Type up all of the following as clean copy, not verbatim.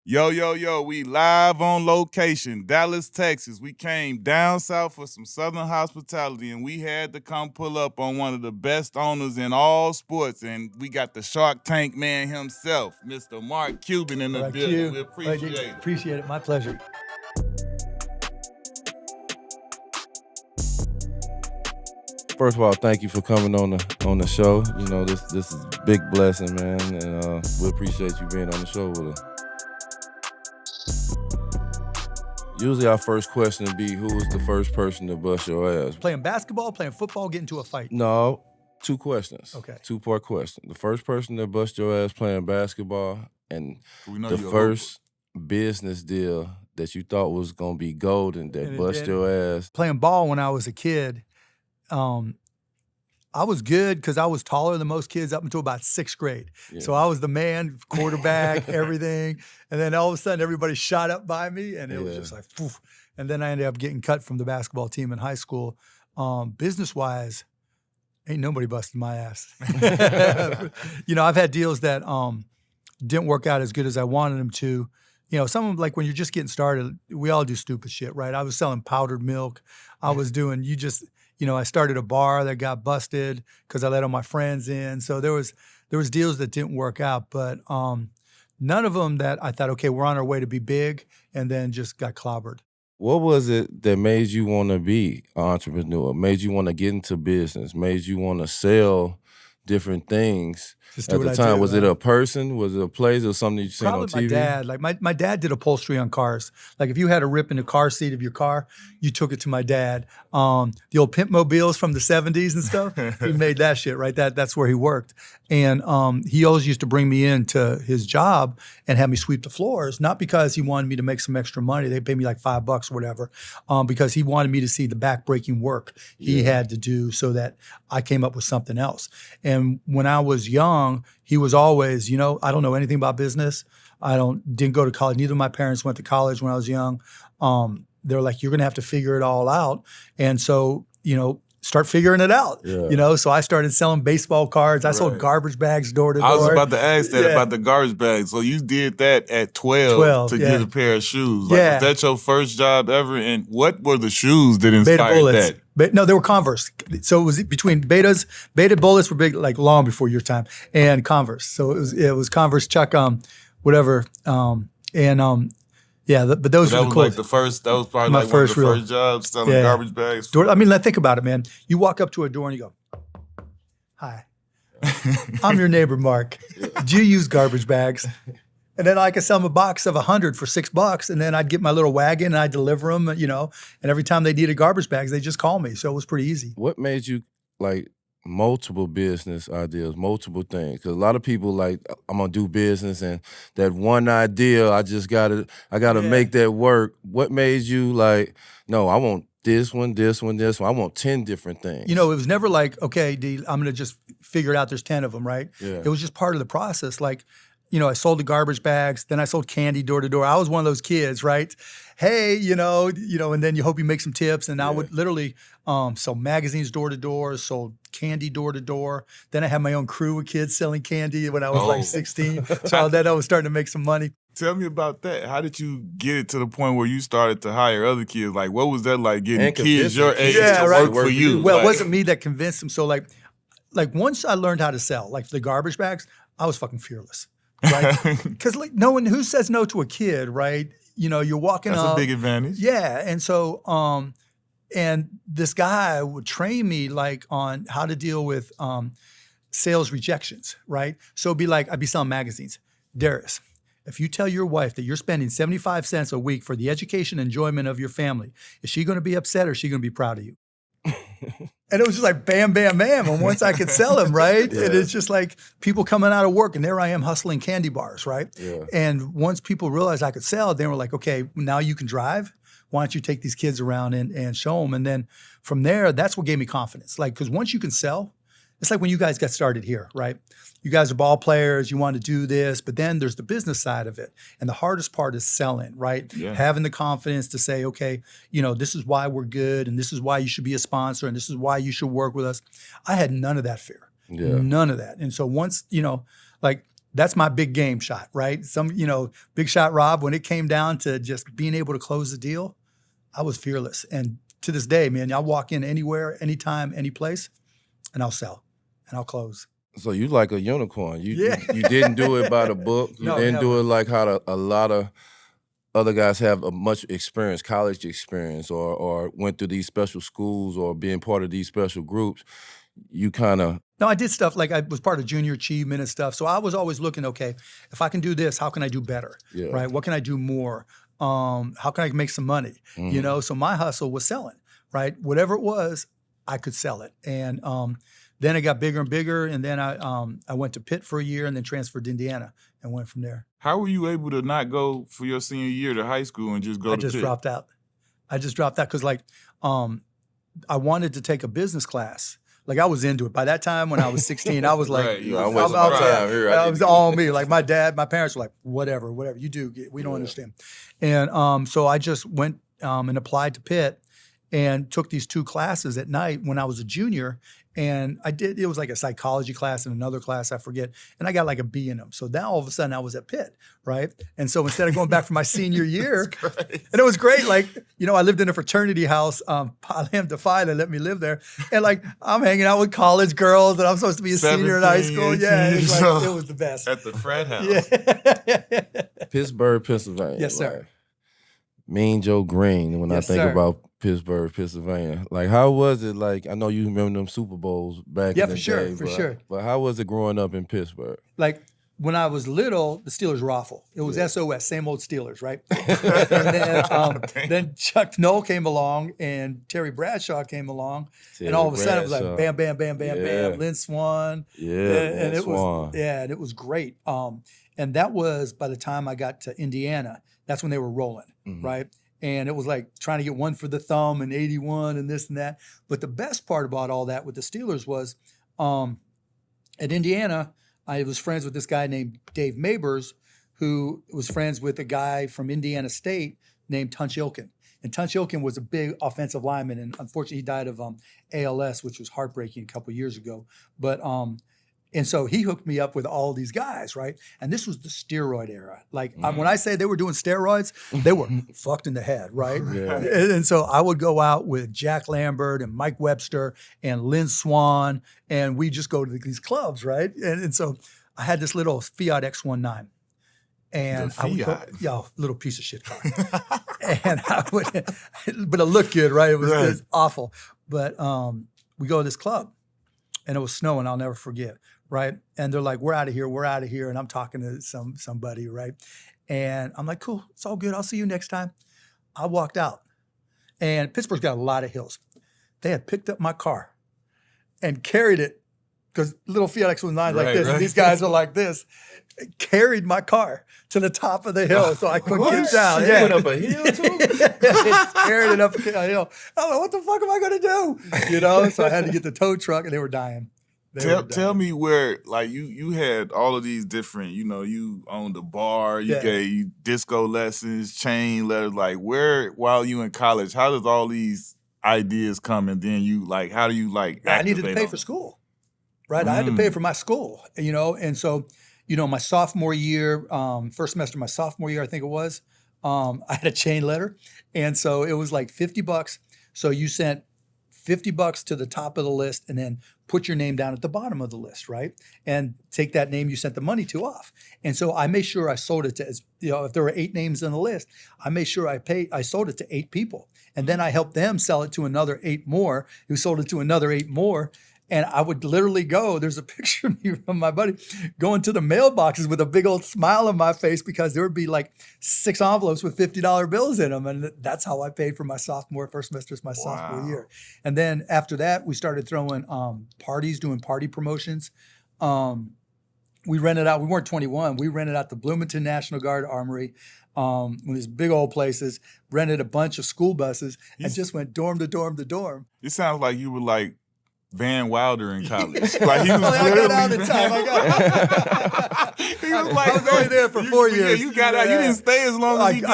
Yo, yo, yo, we live on location, Dallas, Texas. We came down south for some Southern hospitality, and we had to come pull up on one of the best owners in all sports, and we got the Shark Tank man himself, Mr. Mark Cuban in the building. We appreciate it. Appreciate it. My pleasure. First of all, thank you for coming on the show. You know, this is a big blessing, man, and we appreciate you being on the show with us. Usually our first question would be, who was the first person to bust your ass? Playing basketball, playing football, get into a fight? No, two questions. Okay. Two-part question. The first person that bust your ass playing basketball, and the first business deal that you thought was going to be golden that bust your ass. Playing ball when I was a kid, I was good because I was taller than most kids up until about 6th grade. Yeah. So I was the man, quarterback, everything. And then all of a sudden, everybody shot up by me, and it was just like, poof. And then I ended up getting cut from the basketball team in high school. Business-wise, ain't nobody busting my ass. You know, I've had deals that didn't work out as good as I wanted them to. You know, some of them, like when you're just getting started, we all do stupid shit, right? I was selling powdered milk. I was doing, you know, I started a bar that got busted because I let all my friends in. So there was deals that didn't work out, but none of them that I thought, okay, we're on our way to be big, and then just got clobbered. What was it that made you want to be an entrepreneur, made you want to get into business, made you want to sell different things at the time? Was it a person? Was it a place or something you seen on TV? Probably my dad. Like my dad did upholstery on cars. Like if you had a rip in the car seat of your car, you took it to my dad. The old pimp mobiles from the 70s and stuff, he made that shit, right? That's where he worked. And he always used to bring me into his job and have me sweep the floors, not because he wanted me to make some extra money. They paid me like $5 or whatever, because he wanted me to see the back-breaking work he had to do so that I came up with something else. And when I was young, he was always, you know, I don't know anything about business. Didn't go to college. Neither of my parents went to college when I was young. They were like, you're going to have to figure it all out. And so, you know, start figuring it out, you know? So I started selling baseball cards. I sold garbage bags door to door. I was about to ask that about the garbage bags. So you did that at 12 to get a pair of shoes. Like, was that your first job ever? And what were the shoes that inspired that? No, they were Converse. So it was between Betas. Beta bullets were big, like long before your time, and Converse. So it was Converse, Chuck, whatever. But those were the cool. Like the first. That was probably my first job selling garbage bags. I mean, think about it, man. You walk up to a door and you go, "Hi, I'm your neighbor, Mark. Do you use garbage bags?" And then I could sell them a box of 100 for $6, and then I'd get my little wagon and I'd deliver them, you know. And every time they needed garbage bags, they just call me. So it was pretty easy. What made you like multiple business ideas, multiple things? Because a lot of people like, I'm gonna do business, and that one idea, I gotta make that work. What made you like, no, I want this one, this one, this one. I want 10 different things. You know, it was never like, okay, D, I'm gonna just figure it out. There's 10 of them, right? Yeah. It was just part of the process. Like, you know, I sold the garbage bags, then I sold candy door to door. I was one of those kids, right? Hey, you know, and then you hope you make some tips. And I would literally sell magazines door to door, sold candy door to door. Then I had my own crew of kids selling candy when I was like 16. So then I was starting to make some money. Tell me about that. How did you get it to the point where you started to hire other kids? Like, what was that like, getting kids your age to work for you? Well, it wasn't me that convinced them. So like once I learned how to sell, like the garbage bags, I was fucking fearless. Right? Because like no one who says no to a kid, right? You know, you're walking up. That's a big advantage. Yeah. And so, and this guy would train me like on how to deal with sales rejections, right? So it'd be like, I'd be selling magazines. Darius, if you tell your wife that you're spending 75 cents a week for the education and enjoyment of your family, is she going to be upset or is she going to be proud of you? And it was just like bam, bam, bam. And once I could sell them, right? And it's just like people coming out of work and there I am hustling candy bars, right? Yeah. And once people realized I could sell, they were like, okay, now you can drive. Why don't you take these kids around and show them? And then from there, that's what gave me confidence. Like, because once you can sell, it's like when you guys got started here, right? You guys are ball players, you want to do this, but then there's the business side of it. And the hardest part is selling, right? Yeah. Having the confidence to say, okay, you know, this is why we're good, and this is why you should be a sponsor, and this is why you should work with us. I had none of that fear, none of that. And so once, you know, like That's my big game shot, right? Big shot Rob, when it came down to just being able to close the deal, I was fearless. And to this day, man, I'll walk in anywhere, anytime, any place, and I'll sell and I'll close. So you like a unicorn. You Yeah. you didn't do it by the book. You No, didn't never. do it like how a lot of other guys have a much experience, college experience, or went through these special schools or being part of these special groups. You kind of No, I did stuff like I was part of junior achievement and stuff. So I was always looking, okay, if I can do this, how can I do better? Yeah. Right? What can I do more? How can I make some money? Mm-hmm. So my hustle was selling, right? Whatever it was, I could sell it. And then it got bigger and bigger. And then I went to Pitt for a year and then transferred to Indiana and went from there. How were you able to not go for your senior year to high school and just go I to just Pitt? dropped out. I just dropped out because I wanted to take a business class. Like I was into it. By that time when I was 16, I was like, Right, you I'm was wasting my time here. I was all me. Like my parents were like, whatever you do, we don't understand. And so I just went and applied to Pitt and took these 2 classes at night when I was a junior. And it was like a psychology class and another class, I forget. And I got like a B in them. So now all of a sudden I was at Pitt, right? And so instead of going back for my senior year, and it was great. Like, I lived in a fraternity house, Pi Lambda Phi, they let me live there. And like, I'm hanging out with college girls and I'm supposed to be a senior in high 17, school. Yeah, 18, it was the best. At the frat house. Yeah. Pittsburgh, Pennsylvania. Yes, sir. Like, Mean Joe Green, when Yes, I think sir. about Pittsburgh, Pennsylvania. Like, how was it? Like, I know you remember them Super Bowls back Yeah, in the for sure, day. for sure. But how was it growing up in Pittsburgh? Like when I was little, the Steelers were awful. It was SOS, same old Steelers, right? And then Chuck Noll came along and Terry Bradshaw came along, and all of a sudden it was like bam, bam, bam, bam, bam, Lynn Swan. Yeah, and it Swan. was and it was great. And that was by the time I got to Indiana, that's when they were rolling, right? And it was like trying to get one for the thumb and 81 and this and that. But the best part about all that with the Steelers was at Indiana, I was friends with this guy named Dave Mabers, who was friends with a guy from Indiana State named Tunch Ilkin. And Tunch Ilkin was a big offensive lineman, and unfortunately he died of ALS, which was heartbreaking a couple of years ago. But and so he hooked me up with all these guys, right? And this was the steroid era. Like when I say they were doing steroids, they were fucked in the head, right? Yeah. And so I would go out with Jack Lambert and Mike Webster and Lynn Swan, and we just go to these clubs, right? And so I had this little Fiat X19. And The I would go, Fiat. little piece of shit car. And I would, but it looked good, right? It was awful. But we go to this club, and it was snowing. I'll never forget, right? And they're like, we're out of here. And I'm talking to somebody, right? And I'm like, cool, it's all good. I'll see you next time. I walked out, and Pittsburgh's got a lot of hills. They had picked up my car and carried it, because little Fiat X19 like this, and these guys are like this, carried my car to the top of the hill so I couldn't get down. They went up a hill too? Carried it up a hill. I'm like, what the fuck am I going to do? So I had to get the tow truck, and they were dying. Tell me where, like, you had all of these different, you owned a bar, you gave disco lessons, chain letters. Like, where, while you in college, how does all these ideas come, and then you, like, how do you, like, I needed to activate pay on for it? school, right? I had to pay for my school, and so, my sophomore year, first semester of my sophomore year, I think it was, I had a chain letter. And so it was like $50. So you sent $50 to the top of the list and then put your name down at the bottom of the list, right? And take that name you sent the money to off. And so I made sure I sold it to, if there were 8 names on the list, I made sure I sold it to 8 people. And then I helped them sell it to another 8 more, who sold it to another 8 more. And I would literally go, there's a picture of me from my buddy, going to the mailboxes with a big old smile on my face, because there would be like 6 envelopes with $50 bills in them. And that's how I paid for my first semester of my sophomore year. And then after that, we started throwing parties, doing party promotions. We rented out, we weren't 21, we rented out the Bloomington National Guard Armory, one of these big old places, rented a bunch of school buses, and just went dorm to dorm to dorm. It sounds like you were like Van Wilder in college. Like he was I got out in time. he was like, I was only there for 4 years. Yeah, you got out. You didn't stay as long as you did.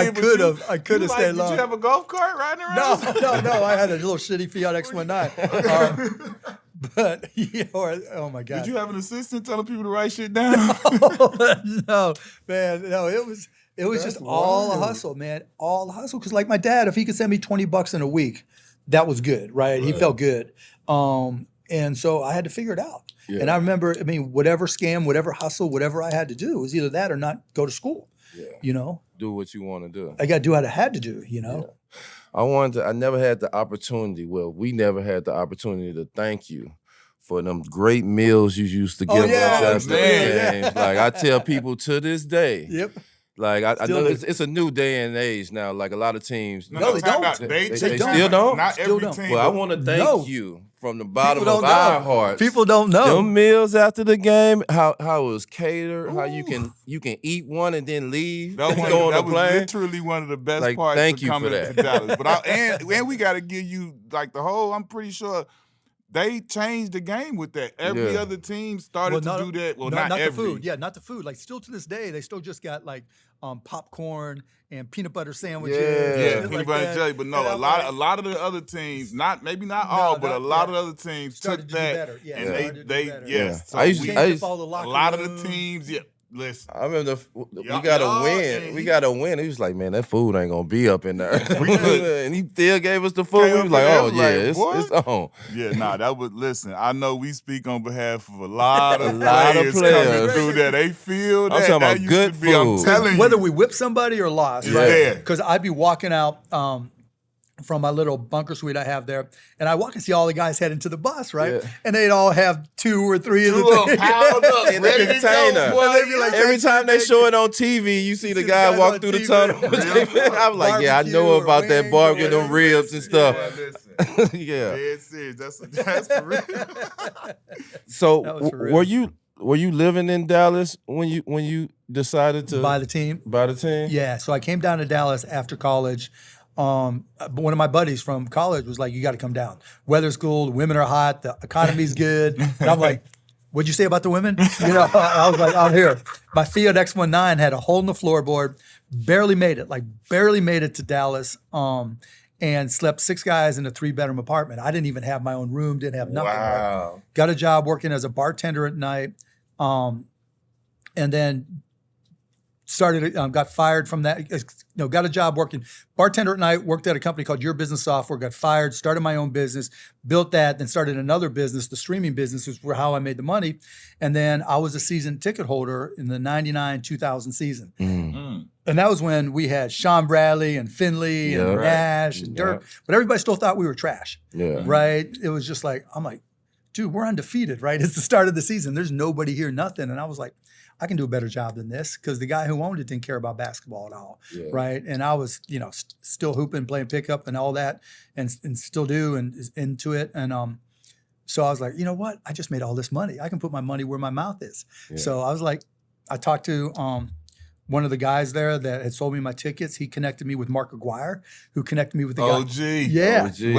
I could have stayed long. Did you have a golf cart riding around? No. I had a little shitty Fiat X19. But oh my God. Did you have an assistant telling people to write shit down? No, man, no, it was just all a hustle, man, all a hustle. Because like my dad, if he could send me $20 in a week, that was good, right? He felt good, and so I had to figure it out. Yeah. And I remember, whatever scam, whatever hustle, whatever I had to do, it was either that or not go to school. Yeah. Do what you want to do. I got to do what I had to do. Yeah. I never had the opportunity. Well, we never had the opportunity to thank you for them great meals you used to give us after the games. Like I tell people to this day. Yep. Like I know it's a new day and age now. Like a lot of teams. No, they don't. They still don't. Not still every don't. team. Well, I want to thank you from the bottom of our hearts. People don't know. Them meals after the game, how it was catered, how you can eat one and then leave. That was literally one of the best parts thank of coming you for to Dallas. But and we got to give you like the whole. I'm pretty sure. They changed the game with that. Every other team started to do that. Well, not every. The food. Yeah, not the food. Like still to this day, they still just got like popcorn and peanut butter sandwiches. Yeah, peanut butter and jelly. But no, a lot of the other teams, not all, but a lot of the other teams took that and they So I used a lot of the teams, listen. I remember we got a win. We got a win. He was like, man, that food ain't gonna be up in there. And he still gave us the food. We was like, oh yeah, it's on. Yeah, that was listen. I know we speak on behalf of a lot of players coming through that. They feel that. I'm talking about good food. I'm telling you. Whether we whip somebody or lost, right? Because I'd be walking out from my little bunker suite I have there, and I walk and see all the guys heading to the bus, right? Yeah. And they'd all have 2 or 3 of the things. Piled up, in the container. Like, every time they show it on TV, you see the guy walk through the tunnel. I'm like, I know about that barbecue, them ribs and stuff. Yeah. Dead serious. That's for real. So were you living in Dallas when you decided to buy the team? Yeah. So I came down to Dallas after college. One of my buddies from college was like, you got to come down. Weather's cool, the women are hot, the economy's good. And I'm like, what'd you say about the women? I was like, I'm here. My Fiat X19 had a hole in the floorboard, barely made it to Dallas, and slept 6 guys in a 3-bedroom apartment. I didn't even have my own room, didn't have nothing. Wow. Right? Got a job working as a bartender at night, and then got fired from that. Got a job working bartender at night, worked at a company called Your Business Software, got fired, started my own business, built that, then started another business, the streaming business, was how I made the money. And then I was a season ticket holder in the 99-2000 season. Mm. And that was when we had Sean Bradley and Finley and Nash and Dirk, but everybody still thought we were trash, right? It was just like, I'm like, dude, we're undefeated, right? It's the start of the season. There's nobody here, nothing. And I was like, I can do a better job than this, because the guy who owned it didn't care about basketball at all, right? And I was, still hooping, playing pickup and all that, and still do, and is into it. And so I was like, you know what? I just made all this money. I can put my money where my mouth is. Yeah. So I was like, I talked to one of the guys there that had sold me my tickets. He connected me with Mark Aguirre, who connected me with the OG. guy. Yeah. OG.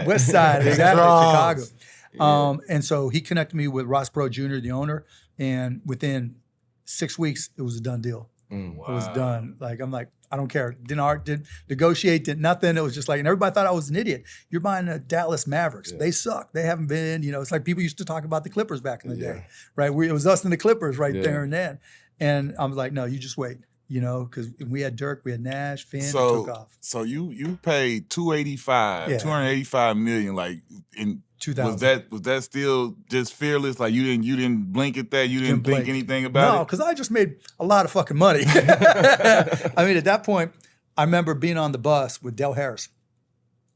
West Side, exactly, Chicago. And so he connected me with Ross Perot Jr., the owner, and within 6 weeks, it was a done deal. Wow. It was done. Like, I'm like, I don't care. Didn't negotiate, did nothing. It was just like, and everybody thought I was an idiot. You're buying the Dallas Mavericks. Yeah. They suck. They haven't been, it's like people used to talk about the Clippers back in the day, right? It was us and the Clippers right there and then. And I was like, no, you just wait, because we had Dirk, we had Nash, Finn, took off. So you paid $285 million, like in 2000. Was that still just fearless? Like you didn't blink at that? You didn't think anything about it? No, because I just made a lot of fucking money. I mean, at that point, I remember being on the bus with Del Harris.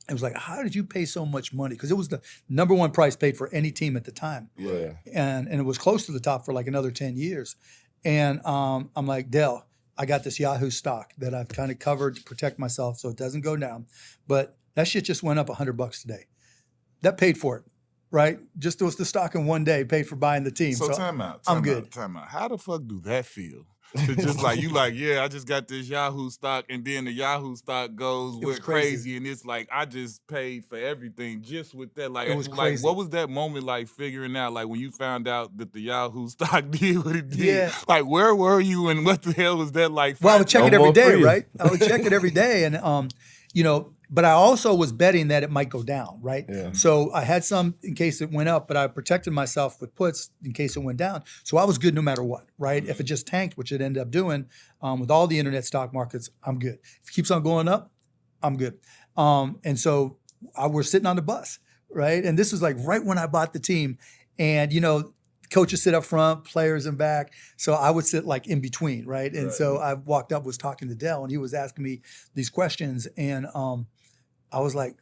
It was like, how did you pay so much money? Because it was the number one price paid for any team at the time. Yeah. And it was close to the top for like another 10 years. And I'm like, Del, I got this Yahoo stock that I've kind of covered to protect myself so it doesn't go down. But that shit just went up $100 today. That paid for it, right? Just was the stock in one day paid for buying the team. So time out. Good. Time out. How the fuck do that feel? To just like, I just got this Yahoo stock, and then the Yahoo stock went crazy, and it's like, I just paid for everything just with that. Like, it was crazy. What was that moment like figuring out, like when you found out that the Yahoo stock did what it did? Yeah. Like, where were you, and what the hell was that like? Well, I would check it every day, right? I would check it every day, and But I also was betting that it might go down, right? Yeah. So I had some in case it went up, but I protected myself with puts in case it went down. So I was good no matter what, right? If it just tanked, which it ended up doing, with all the internet stock markets, I'm good. If it keeps on going up, I'm good. And so we're sitting on the bus, right? And this was like right when I bought the team. And, coaches sit up front, players in back. So I would sit like in between, right? And so I walked up, was talking to Dell, and he was asking me these questions. And I was like,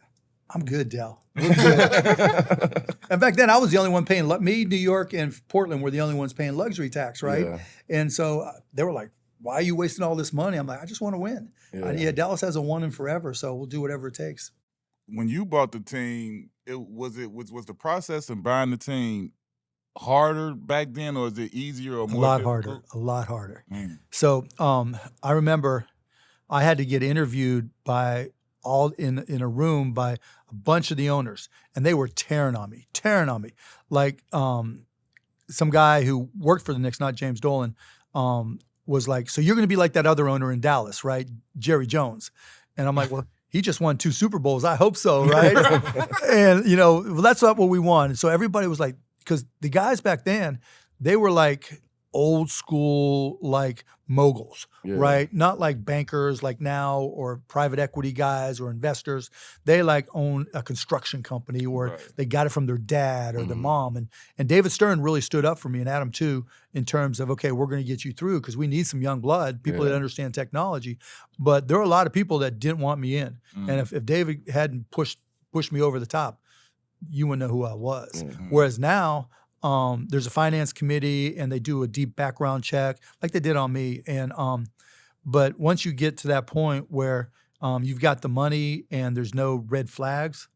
I'm good, Dell. We're good. And back then I was the only one paying, me, New York, and Portland were the only ones paying luxury tax, right? Yeah. And so they were like, why are you wasting all this money? I'm like, I just want to win. Yeah. Dallas hasn't won in forever, so we'll do whatever it takes. When you bought the team, was the process of buying the team harder back then, or is it easier or more difficult? A lot harder. Mm. So I remember I had to get interviewed by in a room by a bunch of the owners, and they were tearing on me. Like some guy who worked for the Knicks, not James Dolan, was like, so you're going to be like that other owner in Dallas, right? Jerry Jones. And I'm like, well, he just won 2 Super Bowls. I hope so, right? And, that's not what we want. And so everybody was like, because the guys back then, they were like old school, like moguls, right? Not like bankers like now or private equity guys or investors. They like own a construction company or they got it from their dad or their mom. And David Stern really stood up for me, and Adam too, in terms of, okay, we're going to get you through because we need some young blood, people that understand technology. But there are a lot of people that didn't want me in. And if David hadn't pushed me over the top, you wouldn't know who I was. Whereas now, there's a finance committee and they do a deep background check like they did on me. And but once you get to that point where you've got the money and there's no red flags,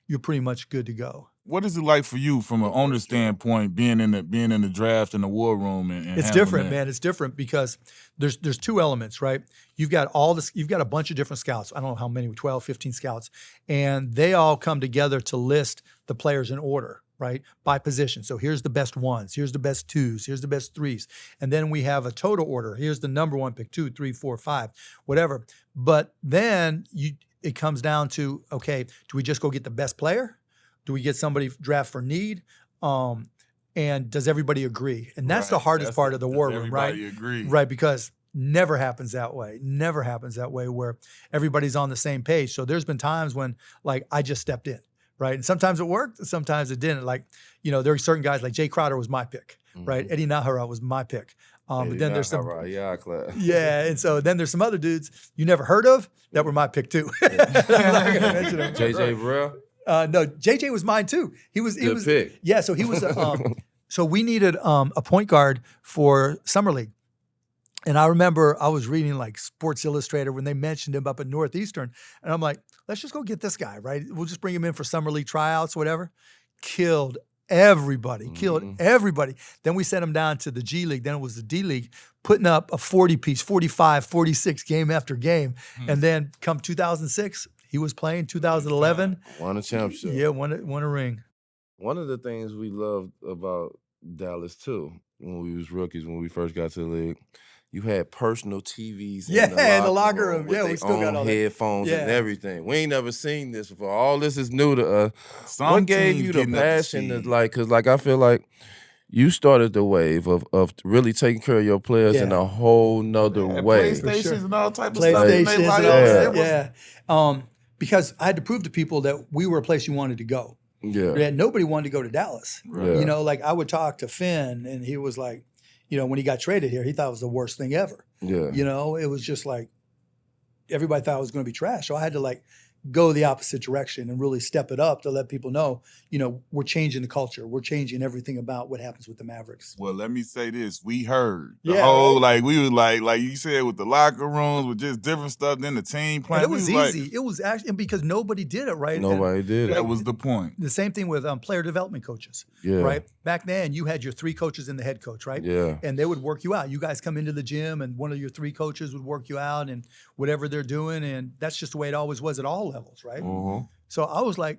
you're pretty much good to go. What is it like for you from an owner standpoint, being in the draft and the war room? And it's different, man. It's different because there's 2 elements, right? You've got a bunch of different scouts. I don't know how many, 12, 15 scouts, and they all come together to list the players in order, right? By position. So here's the best 1s, here's the best 2s, here's the best 3s. And then we have a total order. Here's the number 1 pick, 2, 3, 4, 5, whatever. But then it comes down to, okay, do we just go get the best player? Do we get somebody draft for need? And does everybody agree? And that's the hardest part of the war room, right? Everybody agree. Right, because never happens that way. Never happens that way where everybody's on the same page. So there's been times when like I just stepped in, right? And sometimes it worked, and sometimes it didn't. Like, there are certain guys like Jay Crowder was my pick, right? Eddie Nahara was my pick. But then there's some and so then there's some other dudes you never heard of that were my pick too. JJ Burrell? No, JJ was mine too. He was pick. Yeah, so he was so we needed a point guard for Summer League. And I remember I was reading like Sports Illustrated when they mentioned him up at Northeastern. And I'm like, let's just go get this guy, right? We'll just bring him in for Summer League tryouts, whatever. Killed everybody. Then we sent him down to the G League. Then it was the D League, putting up a 40-piece, 45, 46 game after game. And then come 2006, he was playing. 2011. Won a championship. Yeah, won a ring. One of the things we loved about Dallas, too, when we was rookies, when we first got to the league, you had personal TVs in the locker room. Yeah, we still got all that. Headphones and everything. We ain't never seen this before. All this is new to us. What gave you the passion to because I feel like you started the wave of really taking care of your players in a whole nother way. PlayStations and all type of stuff. Because I had to prove to people that we were a place you wanted to go. Yeah. Nobody wanted to go to Dallas. Right. Like I would talk to Finn and he was like, when he got traded here, he thought it was the worst thing ever. Yeah. It was just like everybody thought it was going to be trash. So I had to like go the opposite direction and really step it up to let people know, we're changing the culture. We're changing everything about what happens with the Mavericks. Well, let me say this. We heard the whole, like, we was like you said, with the locker rooms, with just different stuff, then the team playing. And it was easy. It was actually, because nobody did it, right? Nobody did it. That was the point. The same thing with player development coaches, right? Back then, you had your 3 coaches and the head coach, right? Yeah. And they would work you out. You guys come into the gym and one of your 3 coaches would work you out and whatever they're doing. And that's just the way it always was at all levels, right? Mm-hmm. So I was like,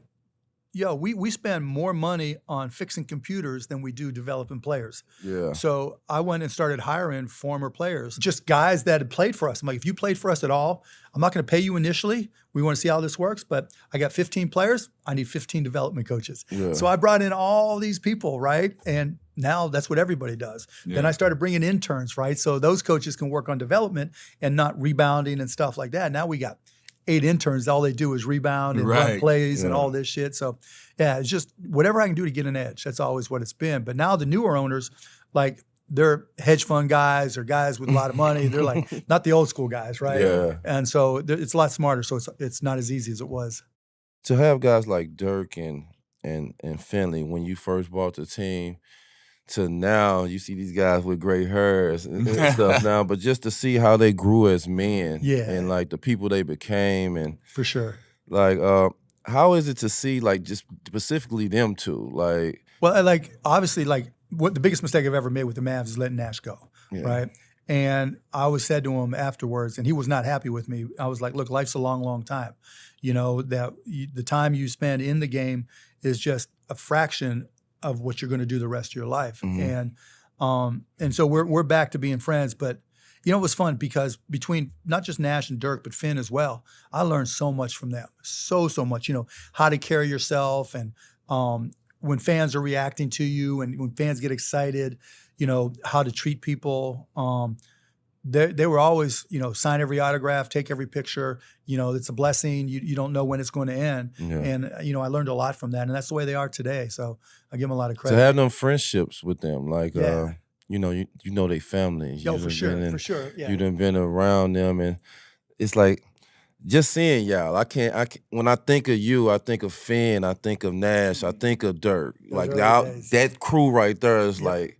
we spend more money on fixing computers than we do developing players. Yeah. So I went and started hiring former players, just guys that had played for us. I'm like, if you played for us at all, I'm not going to pay you initially. We want to see how this works, but I got 15 players. I need 15 development coaches. Yeah. So I brought in all these people, right? And now that's what everybody does. Yeah. Then I started bringing interns, right? So those coaches can work on development and not rebounding and stuff like that. Now we got 8 interns. All they do is rebound and run plays and all this shit. So, yeah, it's just whatever I can do to get an edge. That's always what it's been. But now the newer owners, like, they're hedge fund guys or guys with a lot of money. They're like not the old school guys, right? Yeah. And so it's a lot smarter. So it's not as easy as it was. To have guys like Dirk and Finley when you first bought the team, to now you see these guys with gray hairs and stuff now, but just to see how they grew as men, and like the people they became, and for sure, like how is it to see like just specifically them two, like? Well, like obviously, like what the biggest mistake I've ever made with the Mavs is letting Nash go, right? And I was said to him afterwards, and he was not happy with me. I was like, look, life's a long, long time. You know, that the time you spend in the game is just a fraction of what you're going to do the rest of your life. And so we're back to being friends. But, you know, it was fun because between not just Nash and Dirk, but Finn as well, I learned so much from them. So much, you know, how to carry yourself and when fans are reacting to you and when fans get excited, you know, how to treat people. They were always, you know, sign every autograph, take every picture. You know, it's a blessing. You don't know when it's going to end. Yeah. And, you know, I learned a lot from that. And that's the way they are today. So I give them a lot of credit. To have them friendships with them, like, you know they family. Yo, for sure, yeah. You done been around them, and it's like, just seeing y'all, I can't. When I think of you, I think of Finn, I think of Nash, I think of Dirk. Those like days. that crew right there is like,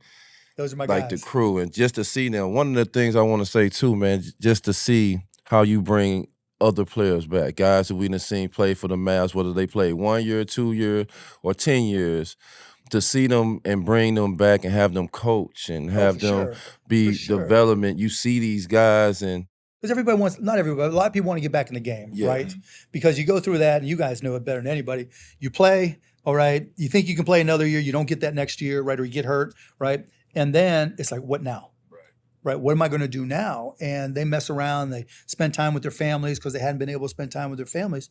those are my like guys. the crew, and just to see them. One of the things I want to say too, man, just to see how you bring other players back, guys that we done seen play for the Mavs, whether they play 1 year, 2 year, or 10 years. To see them and bring them back and have them coach and have them be development. You see these guys and because everybody wants, not everybody, a lot of people want to get back in the game, right? Because you go through that, and you guys know it better than anybody. You play, all right, you think you can play another year, you don't get that next year, right, or you get hurt, right? And then it's like, what now? Right? What am I going to do now? And they mess around, they spend time with their families because they hadn't been able to spend time with their families.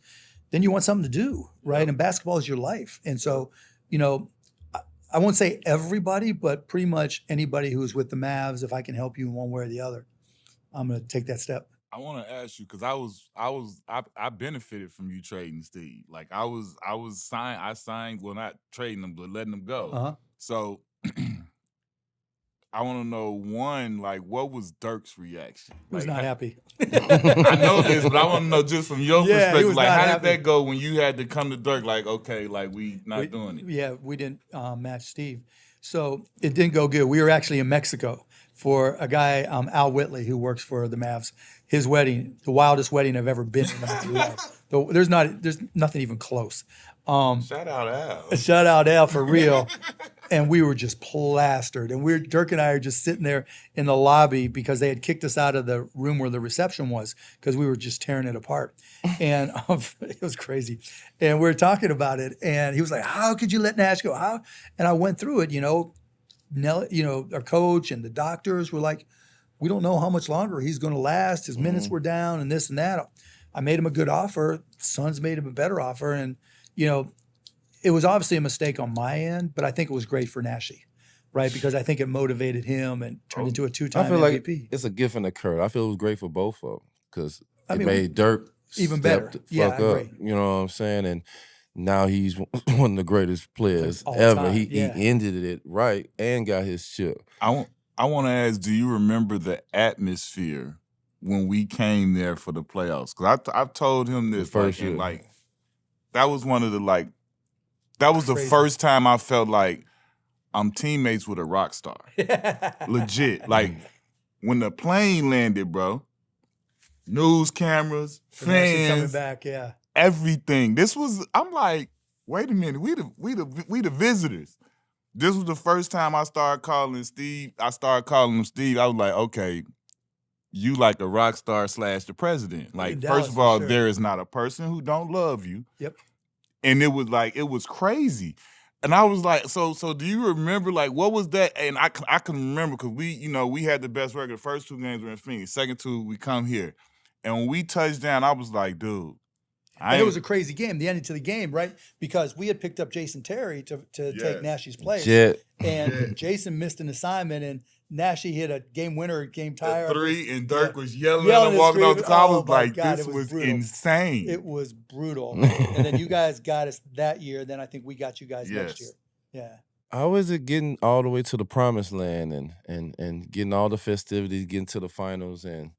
Then you want something to do, right? And basketball is your life. And so, you know, I won't say everybody, but pretty much anybody who's with the Mavs, if I can help you in one way or the other, I'm going to take that step. I want to ask you because I benefited from you trading Steve. Like I signed, well, not trading them, but letting them go. So I want to know, one, like, what was Dirk's reaction? He was not happy. I know this, but I want to know just from your perspective, like, how happy. did that go when you had to come to Dirk? Like, okay, like we not doing it. Yeah, we didn't match Steve, so it didn't go good. We were actually in Mexico for a guy, Al Whitley, who works for the Mavs. His wedding, the wildest wedding I've ever been in my life. There's nothing even close. Shout out Al. Shout out Al for real. And we were just plastered. And Dirk and I are just sitting there in the lobby because they had kicked us out of the room where the reception was because we were just tearing it apart. And it was crazy. And we were talking about it. And he was like, how could you let Nash go? How? And I went through it, you know. Our coach and the doctors were like, we don't know how much longer he's going to last. His minutes were down and this and that. I made him a good offer. Suns made him a better offer. And, you know, it was obviously a mistake on my end, but I think it was great for Nashy, right? Because I think it motivated him and turned into a two-time I feel MVP. like it's a gift and a curse. I feel it was great for both of them because it made Dirk even better. I agree. You know what I'm saying? And now he's one of the greatest players all ever. time, He ended it right and got his chip. I want to ask, do you remember the atmosphere when we came there for the playoffs? Because I've told him this first year. Year. Like, that was one of the, that was the first time I felt like I'm teammates with a rock star. Legit. Like, when the plane landed, bro, news cameras, fans, coming back, everything. I'm like, wait a minute, we the visitors. This was the first time I started calling Steve. I started calling him Steve. I was like, okay, you like a rock star / the president. Like, Dallas, first of all, for sure. there is not a person who don't love you. Yep. And it was crazy. And I was like, so do you remember, like, what was that? And I can remember because we had the best record. The first 2 games were in Phoenix. Second 2, we come here. And when we touched down, I was like, dude. And it was a crazy game, the ending to the game, right? Because we had picked up Jason Terry to take Nash's place. And Jason missed an assignment, and Nash hit a game winner, game tie. 3, and Dirk was yelling at him walking off the court. I was like, this was insane. It was brutal. And then you guys got us that year. Then I think we got you guys next year. Yeah. How is it getting all the way to the promised land and getting all the festivities, getting to the finals, and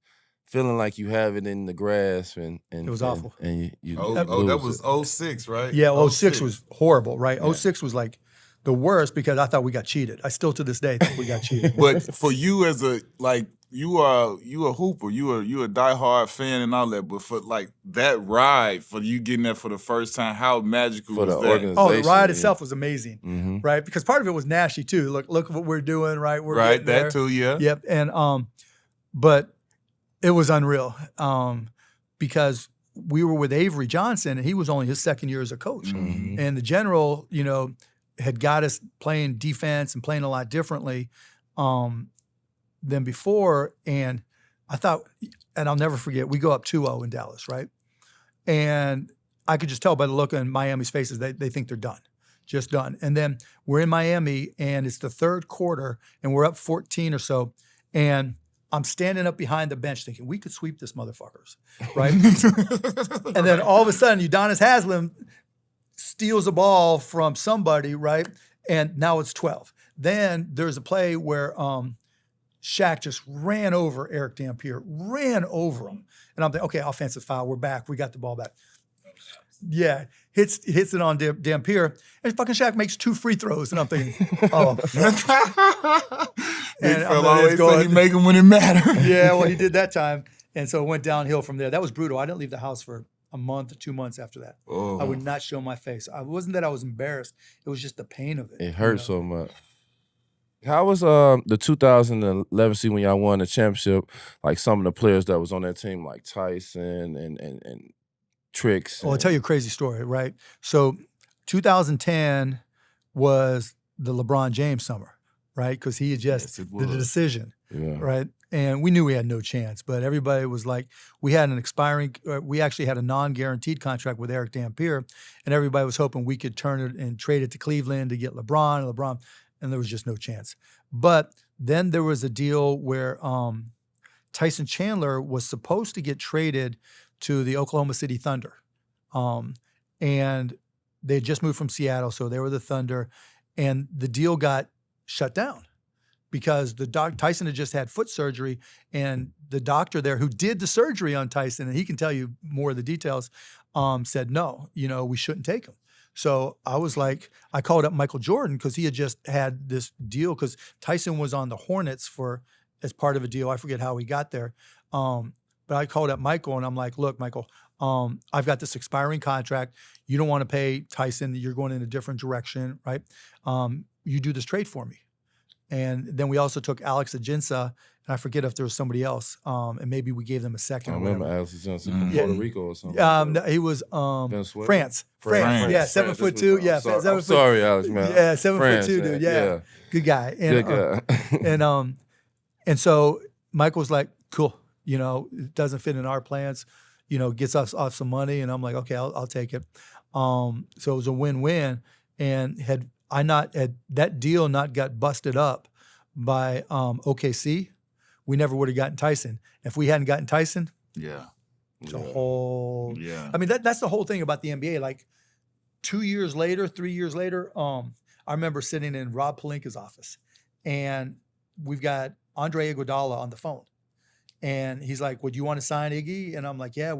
feeling like you have it in the grasp? And it was awful. And you that was 06, right? Yeah, 06 was horrible, right? Yeah. 06 was like the worst because I thought we got cheated. I still to this day think we got cheated. But for you as you a hooper, you a diehard fan and all that, but for like that ride, for you getting there for the first time, how magical was that? Oh, the ride itself was amazing, right? Because part of it was Nashy too. Look what we're doing, right? We're right, that too, yeah. Yep, and but it was unreal because we were with Avery Johnson, and he was only his second year as a coach, and the general, had got us playing defense and playing a lot differently than before. And I thought, and I'll never forget, we go up 2-0 in Dallas, right? And I could just tell by the look on Miami's faces, they think they're done, just done. And then we're in Miami, and it's the third quarter, and we're up 14 or so, and I'm standing up behind the bench thinking, we could sweep this motherfuckers, right? And then all of a sudden, Udonis Haslem steals a ball from somebody, right? And now it's 12. Then there's a play where Shaq just ran over Eric Dampier, ran over him. And I'm thinking, okay, offensive foul, we're back, we got the ball back. Yeah, hits it on Dampier, and fucking Shaq makes 2 free throws, and I'm thinking, oh. And I'm always say he make them when it mattered. Yeah, well, he did that time, and so it went downhill from there. That was brutal. I didn't leave the house for a month or 2 months after that. Oh. I would not show my face. It wasn't that I was embarrassed. It was just the pain of it. It hurt so much. How was the 2011 season when y'all won the championship? Like some of the players that was on that team, like Tyson and Tricks. Well, I'll tell you a crazy story, right? So 2010 was the LeBron James summer, right? Because he had just did the decision, right? And we knew we had no chance, but everybody was like, we actually had a non-guaranteed contract with Eric Dampier, and everybody was hoping we could turn it and trade it to Cleveland to get LeBron, and there was just no chance. But then there was a deal where Tyson Chandler was supposed to get traded to the Oklahoma City Thunder. And they had just moved from Seattle, so they were the Thunder, and the deal got shut down because Tyson had just had foot surgery, and the doctor there who did the surgery on Tyson, and he can tell you more of the details, said, no, we shouldn't take him. So I was like, I called up Michael Jordan because he had just had this deal because Tyson was on the Hornets as part of a deal. I forget how he got there. But I called up Michael, and I'm like, look, Michael, I've got this expiring contract. You don't want to pay Tyson. You're going in a different direction, right? You do this trade for me. And then we also took Alex Ajinça, and I forget if there was somebody else, and maybe we gave them a second. I remember Alex Ajinça from Puerto Rico or something. No, he was France. Yeah, 7'2". Yeah, 7 foot. Sorry, Alex, man. Yeah, 7'2", dude. Yeah, good guy. And, good guy. And so Michael's like, cool. It doesn't fit in our plans. Gets us off some money, and I'm like, okay, I'll take it. So it was a win-win, and had that deal not got busted up by OKC, we never would have gotten Tyson. If we hadn't gotten Tyson, it's a whole. Yeah. I mean, that's the whole thing about the NBA. Like 2 years later, 3 years later, I remember sitting in Rob Pelinka's office, and we've got Andre Iguodala on the phone. And he's like, would you want to sign Iggy? And I'm like, yeah,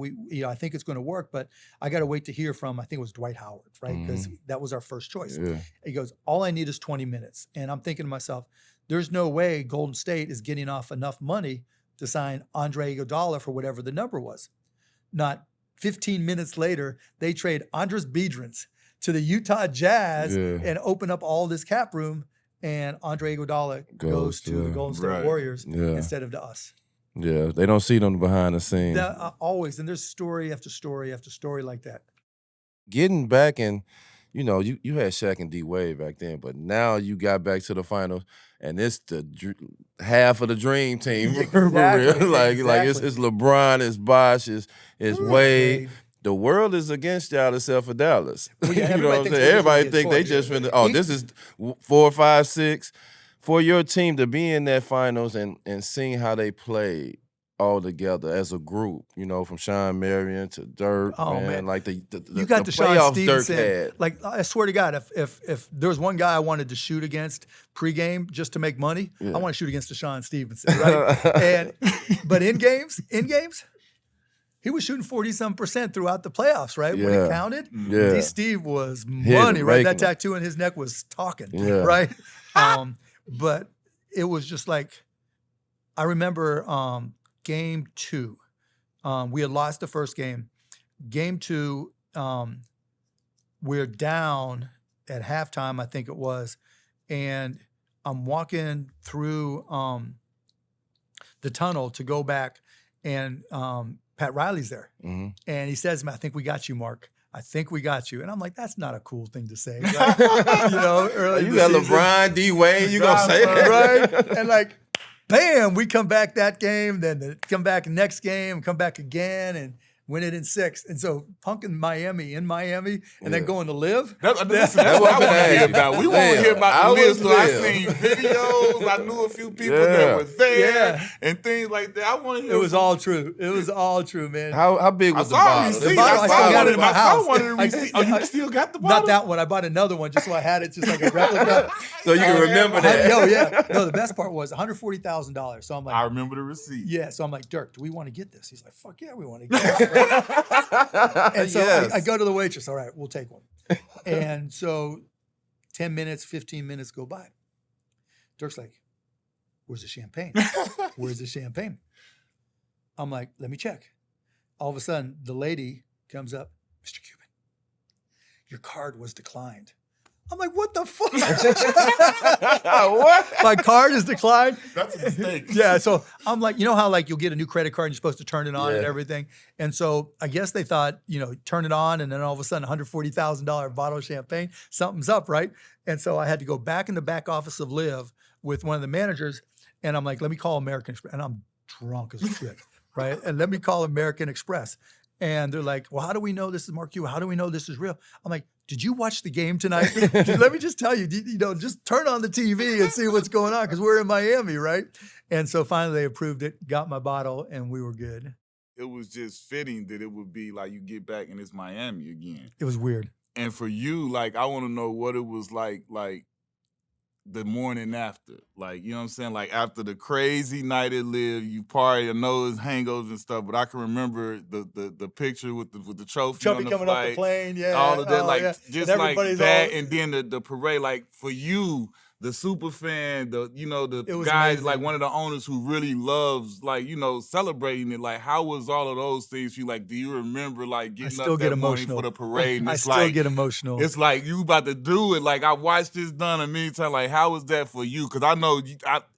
I think it's going to work, but I got to wait to hear from, I think it was Dwight Howard, right? Because that was our first choice. Yeah. He goes, all I need is 20 minutes. And I'm thinking to myself, there's no way Golden State is getting off enough money to sign Andre Iguodala for whatever the number was. Not 15 minutes later, they trade Andres Biedrins to the Utah Jazz and open up all this cap room, and Andre Iguodala goes to the Golden State Warriors instead of to us. Yeah, they don't see them behind the scenes. Always, and there's story after story after story like that. getting back and, you know, you had Shaq and D Wade back then, but now you got back to the finals, and it's the half of the dream team for real. Like it's LeBron, it's Bosh, it's Wade. The world is against y'all except for Dallas. Well, yeah, you know what I'm saying? Everybody think they just finna, this is 4, 5, 6. For your team to be in that finals and seeing how they played all together as a group, you know, from Sean Marion to Dirk, man. Like the you got the Sean playoffs Dirk Stevenson. had. Like, I swear to God, if there was one guy I wanted to shoot against pregame just to make money, I want to shoot against Deshaun Stevenson, right? But in games, he was shooting 40-some% throughout the playoffs, right? When it counted, Steve was money, right? That tattoo on his neck was talking, right? But it was just like, I remember game 2. We had lost the first game. Game 2, we're down at halftime, I think it was, and I'm walking through the tunnel to go back, and Pat Riley's there. Mm-hmm. And he says to me, "I think we got you, Mark. I think we got you." And I'm like, that's not a cool thing to say. Right? You know, early you got LeBron, D Wade, you gonna say that, right? And like, bam, we come back that game, then come back next game, come back again, and win it in 6. And so Punk in Miami, and then going to Live. That's what I want to hear about. We want to hear about the Live. So I seen videos. I knew a few people that were there and things like that. I want to hear. It was all true. It was all true, man. How big was the bottle? I still got it in my house. Oh, you still got the bottle? Not that one. I bought another one just so I had it, just like a replica. So you can remember that. No, the best part was $140,000. So I'm like, I remember the receipt. Yeah, so I'm like, Dirk, do we want to get this? He's like, fuck yeah, we want to get it. And so I go to the waitress. All right, we'll take one. And so 10 minutes, 15 minutes go by. Dirk's like, where's the champagne? Where's the champagne? I'm like, let me check. All of a sudden, the lady comes up, Mr. Cuban, your card was declined. I'm like, what the fuck? What? My card is declined. That's a mistake. Yeah, so I'm like, you know how like you'll get a new credit card and you're supposed to turn it on and everything? And so I guess they thought, you know, turn it on and then all of a sudden $140,000 bottle of champagne, something's up, right? And so I had to go back in the back office of Live with one of the managers, and I'm like, let me call American Express. And I'm drunk as shit, right? And let me call American Express. And they're like, well, how do we know this is Mark Cuban? How do we know this is real? I'm like, did you watch the game tonight? Let me just tell you, you know, just turn on the TV and see what's going on because we're in Miami, right? And so finally they approved it, got my bottle, and we were good. It was just fitting that it would be like you get back and it's Miami again. It was weird. And for you, like, I want to know what it was like the morning after. Like, you know what I'm saying? Like, after the crazy night at Live, you party, I know it's hangovers and stuff, but I can remember the picture with the trophy on the coming flight, off the plane, all of that, just and like that, and then the parade. Like, for you, the super fan, the guys, amazing. like one of the owners who really loves, like, you know, celebrating it. Like, how was all of those things for you? Like, do you remember, like, getting up that morning for the parade? And I it's still like, get emotional. it's like you about to do it. Like, I watched this done a million times. Like, how was that for you? Because I know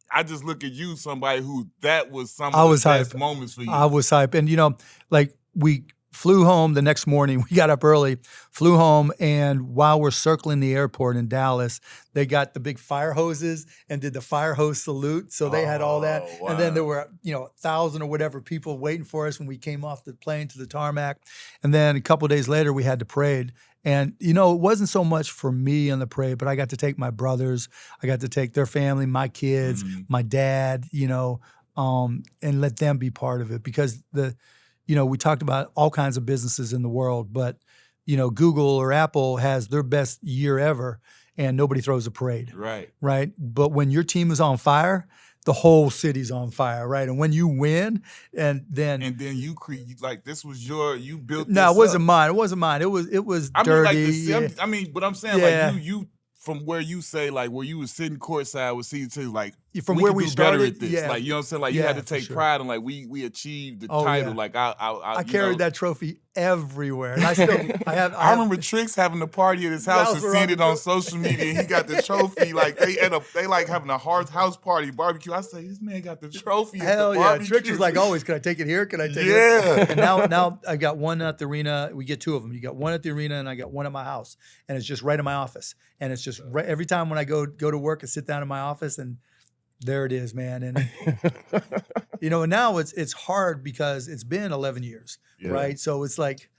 I just look at you, somebody who that was some of the best moments for you. I was hype. And, you know, like we flew home the next morning. We got up early, flew home, and while we're circling the airport in Dallas, they got the big fire hoses and did the fire hose salute. So they had all that. Wow. And then there were, 1,000 or whatever people waiting for us when we came off the plane to the tarmac. And then a couple of days later, we had the parade. And, it wasn't so much for me on the parade, but I got to take my brothers. I got to take their family, my kids, my dad, and let them be part of it. Because we talked about all kinds of businesses in the world, but, Google or Apple has their best year ever and nobody throws a parade. Right. Right. But when your team is on fire, the whole city's on fire, right? And when you win, and then you create, like, this was you built. No, this it wasn't up. mine. It wasn't mine. It was dirty. But I'm saying, like, you from where you say, like, where you was sitting courtside with season 2, like, from we where could we do better started, at this. yeah. Like, you know what I'm saying? Like, you Yeah, had to for take sure. pride in, like, we achieved the Oh, title. yeah. Like, I you carried know, that trophy everywhere. And I still, I remember Trix having a party at his house and seeing it on social media. And he got the trophy. Like they like having a house party barbecue. I say, this man got the trophy at Hell the yeah. barbecue. Trix was like always, can I take it here? Can I take it? Yeah. And now I got one at the arena. We get two of them. You got one at the arena and I got one at my house. And it's just right in my office. And it's just right, every time when I go to work, I sit down in my office and there it is, man. And you know, and now it's hard because it's been 11 years, Yeah. right? So it's like,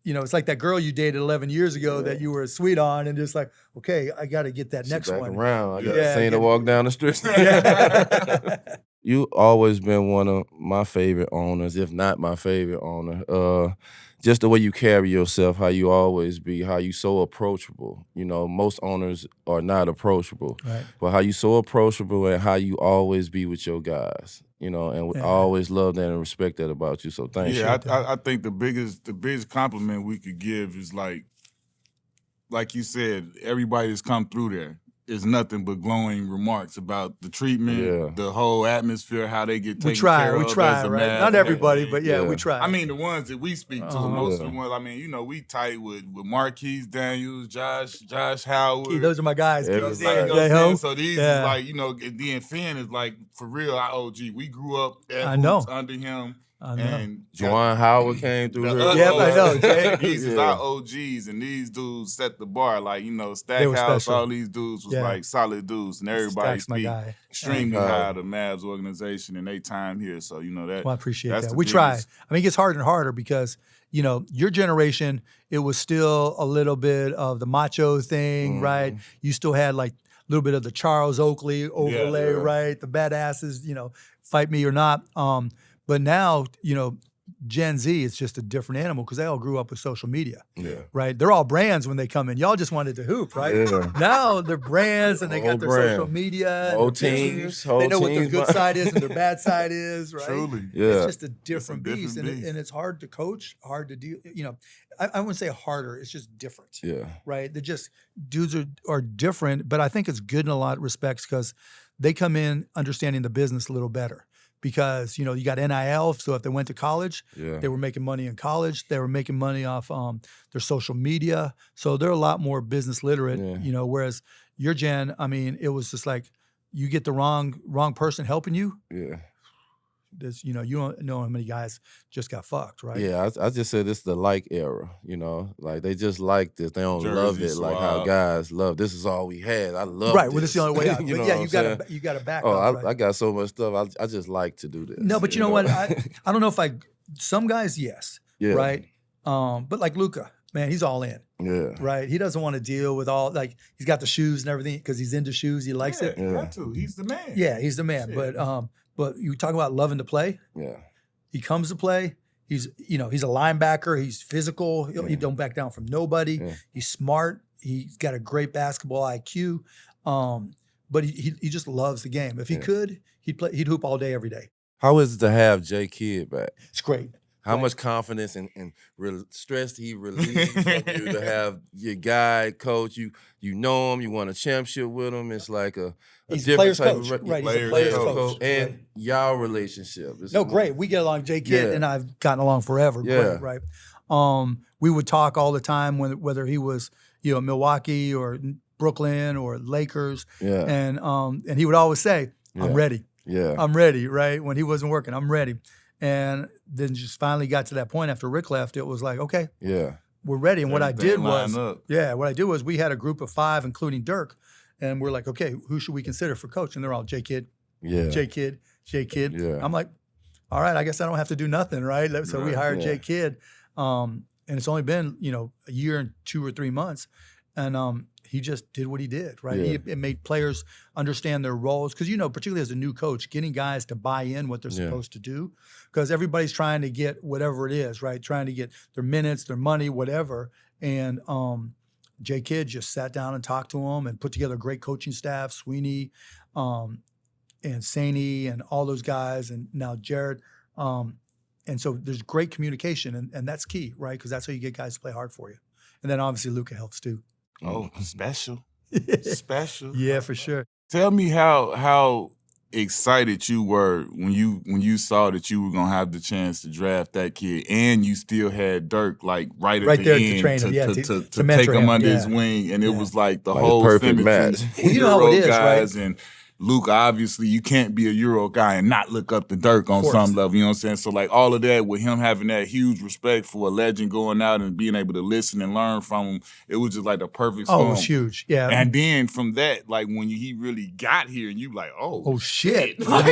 you know, it's like that girl you dated 11 years ago that you were sweet on, and just like, okay, I got to get that next back one. around. I got Yeah, seen her walk down the street. Yeah. You always been one of my favorite owners, if not my favorite owner. Just the way you carry yourself, how you always be, how you so approachable. You know, most owners are not approachable, Right. but how you so approachable and how you always be with your guys. You know, and I always love that and respect that about you. So thank you. Yeah, I think the biggest compliment we could give is like you said, everybody that's come through there is nothing but glowing remarks about the treatment, the whole atmosphere, how they get taken care of. We try, as a right? Mav Not and everybody, everything. but yeah, we try. I mean, the ones that we speak to, most of the ones. I mean, you know, we tight with Marquise Daniels, Josh Howard. Key, those are my guys. You know what I'm saying? You know what I'm saying? So these is like, you know, and then Finn is like, for real, our OG. We grew up at Hoops under him. And Juwan Howard came through here. Yep, I know. These is our OGs, and these dudes set the bar. Like, you know, Stackhouse, all these dudes was like solid dudes, and everybody speak extremely high of the Mavs organization and they time here. So, you know, that. Well, I appreciate that. We try. I mean, it gets harder and harder because, you know, your generation, it was still a little bit of the macho thing, right? You still had like a little bit of the Charles Oakley overlay, right? The badasses, you know, fight me or not. But now, you know, Gen Z is just a different animal because they all grew up with social media, right? They're all brands when they come in. Y'all just wanted to hoop, right? Yeah. Now they're brands and they got their social media. Whole teams. They know what their good side is and their bad side is, right? Truly. It's just a different beast. And it's hard to coach, hard to deal. You know, I wouldn't say harder. It's just different, right? They're just, dudes are different, but I think it's good in a lot of respects because they come in understanding the business a little better. Because, you know, you got NIL, so if they went to college, they were making money in college. They were making money off their social media. So they're a lot more business literate, you know, whereas your gen, I mean, it was just like you get the wrong person helping you. Yeah. There's, you know, you don't know how many guys just got fucked, right? Yeah, I just said it's the like era, you know, like they just like this. They don't love it swap. like how guys love. This is all we had. I love right. This. Well, this is the only way out. you but know yeah, you got to back up. Right? I got so much stuff. I just like to do this. No, but you know what? I don't know if some guys, yes, right. But like Luka, man, he's all in. Yeah. Right. He doesn't want to deal with all he's got the shoes and everything because he's into shoes. He likes it. Yeah. Got to. He's the man. Yeah, he's the man. Shit. But you talk about loving to play. Yeah. He comes to play. He's a linebacker. He's physical. He don't back down from nobody. Yeah. He's smart. He's got a great basketball IQ. But he just loves the game. If he could, he'd hoop all day, every day. How is it to have J Kidd back? It's great. How much confidence and stress he relieves from you to have your guy, coach, you know him, you won a championship with him. It's like a different type coach. of Right, he's a player's coach. And y'all relationship. Great. We get along. J Kidd and I've gotten along forever. Yeah. Great, right. We would talk all the time whether he was, you know, Milwaukee or Brooklyn or Lakers. Yeah. And he would always say, I'm ready. Yeah. I'm ready, right? When he wasn't working, I'm ready. And then just finally got to that point after Rick left, it was like, okay, we're ready. And what I did was we had a group of 5, including Dirk, and we're like, okay, who should we consider for coach? And they're all J Kidd, J Kidd. Yeah. I'm like, all right, I guess I don't have to do nothing, right? So we hired J Kidd. And it's only been, you know, a year and 2 or 3 months. And he just did what he did, right? Yeah. It made players understand their roles. Because, you know, particularly as a new coach, getting guys to buy in what they're supposed to do. Because everybody's trying to get whatever it is, right? Trying to get their minutes, their money, whatever. And J Kidd just sat down and talked to them and put together a great coaching staff, Sweeney and Saney and all those guys, and now Jared. And so there's great communication, and that's key, right? Because that's how you get guys to play hard for you. And then obviously Luka helps too. Oh, special. Special. Yeah, for sure. Tell me how excited you were when you saw that you were gonna have the chance to draft that kid, and you still had Dirk like right at the there to end train him, to take mentor him him, under his yeah. wing, and it was like the Like whole perfect symmetry. match. Well, you know how it is, guys, right? and Luka, obviously, you can't be a Euro guy and not look up to Dirk on some level. You know what I'm saying? So, like, all of that, with him having that huge respect for a legend going out and being able to listen and learn from him, it was just like the perfect storm. Oh, it was huge. Yeah. And then from that, like, when he really got here, and you like, oh shit. Like,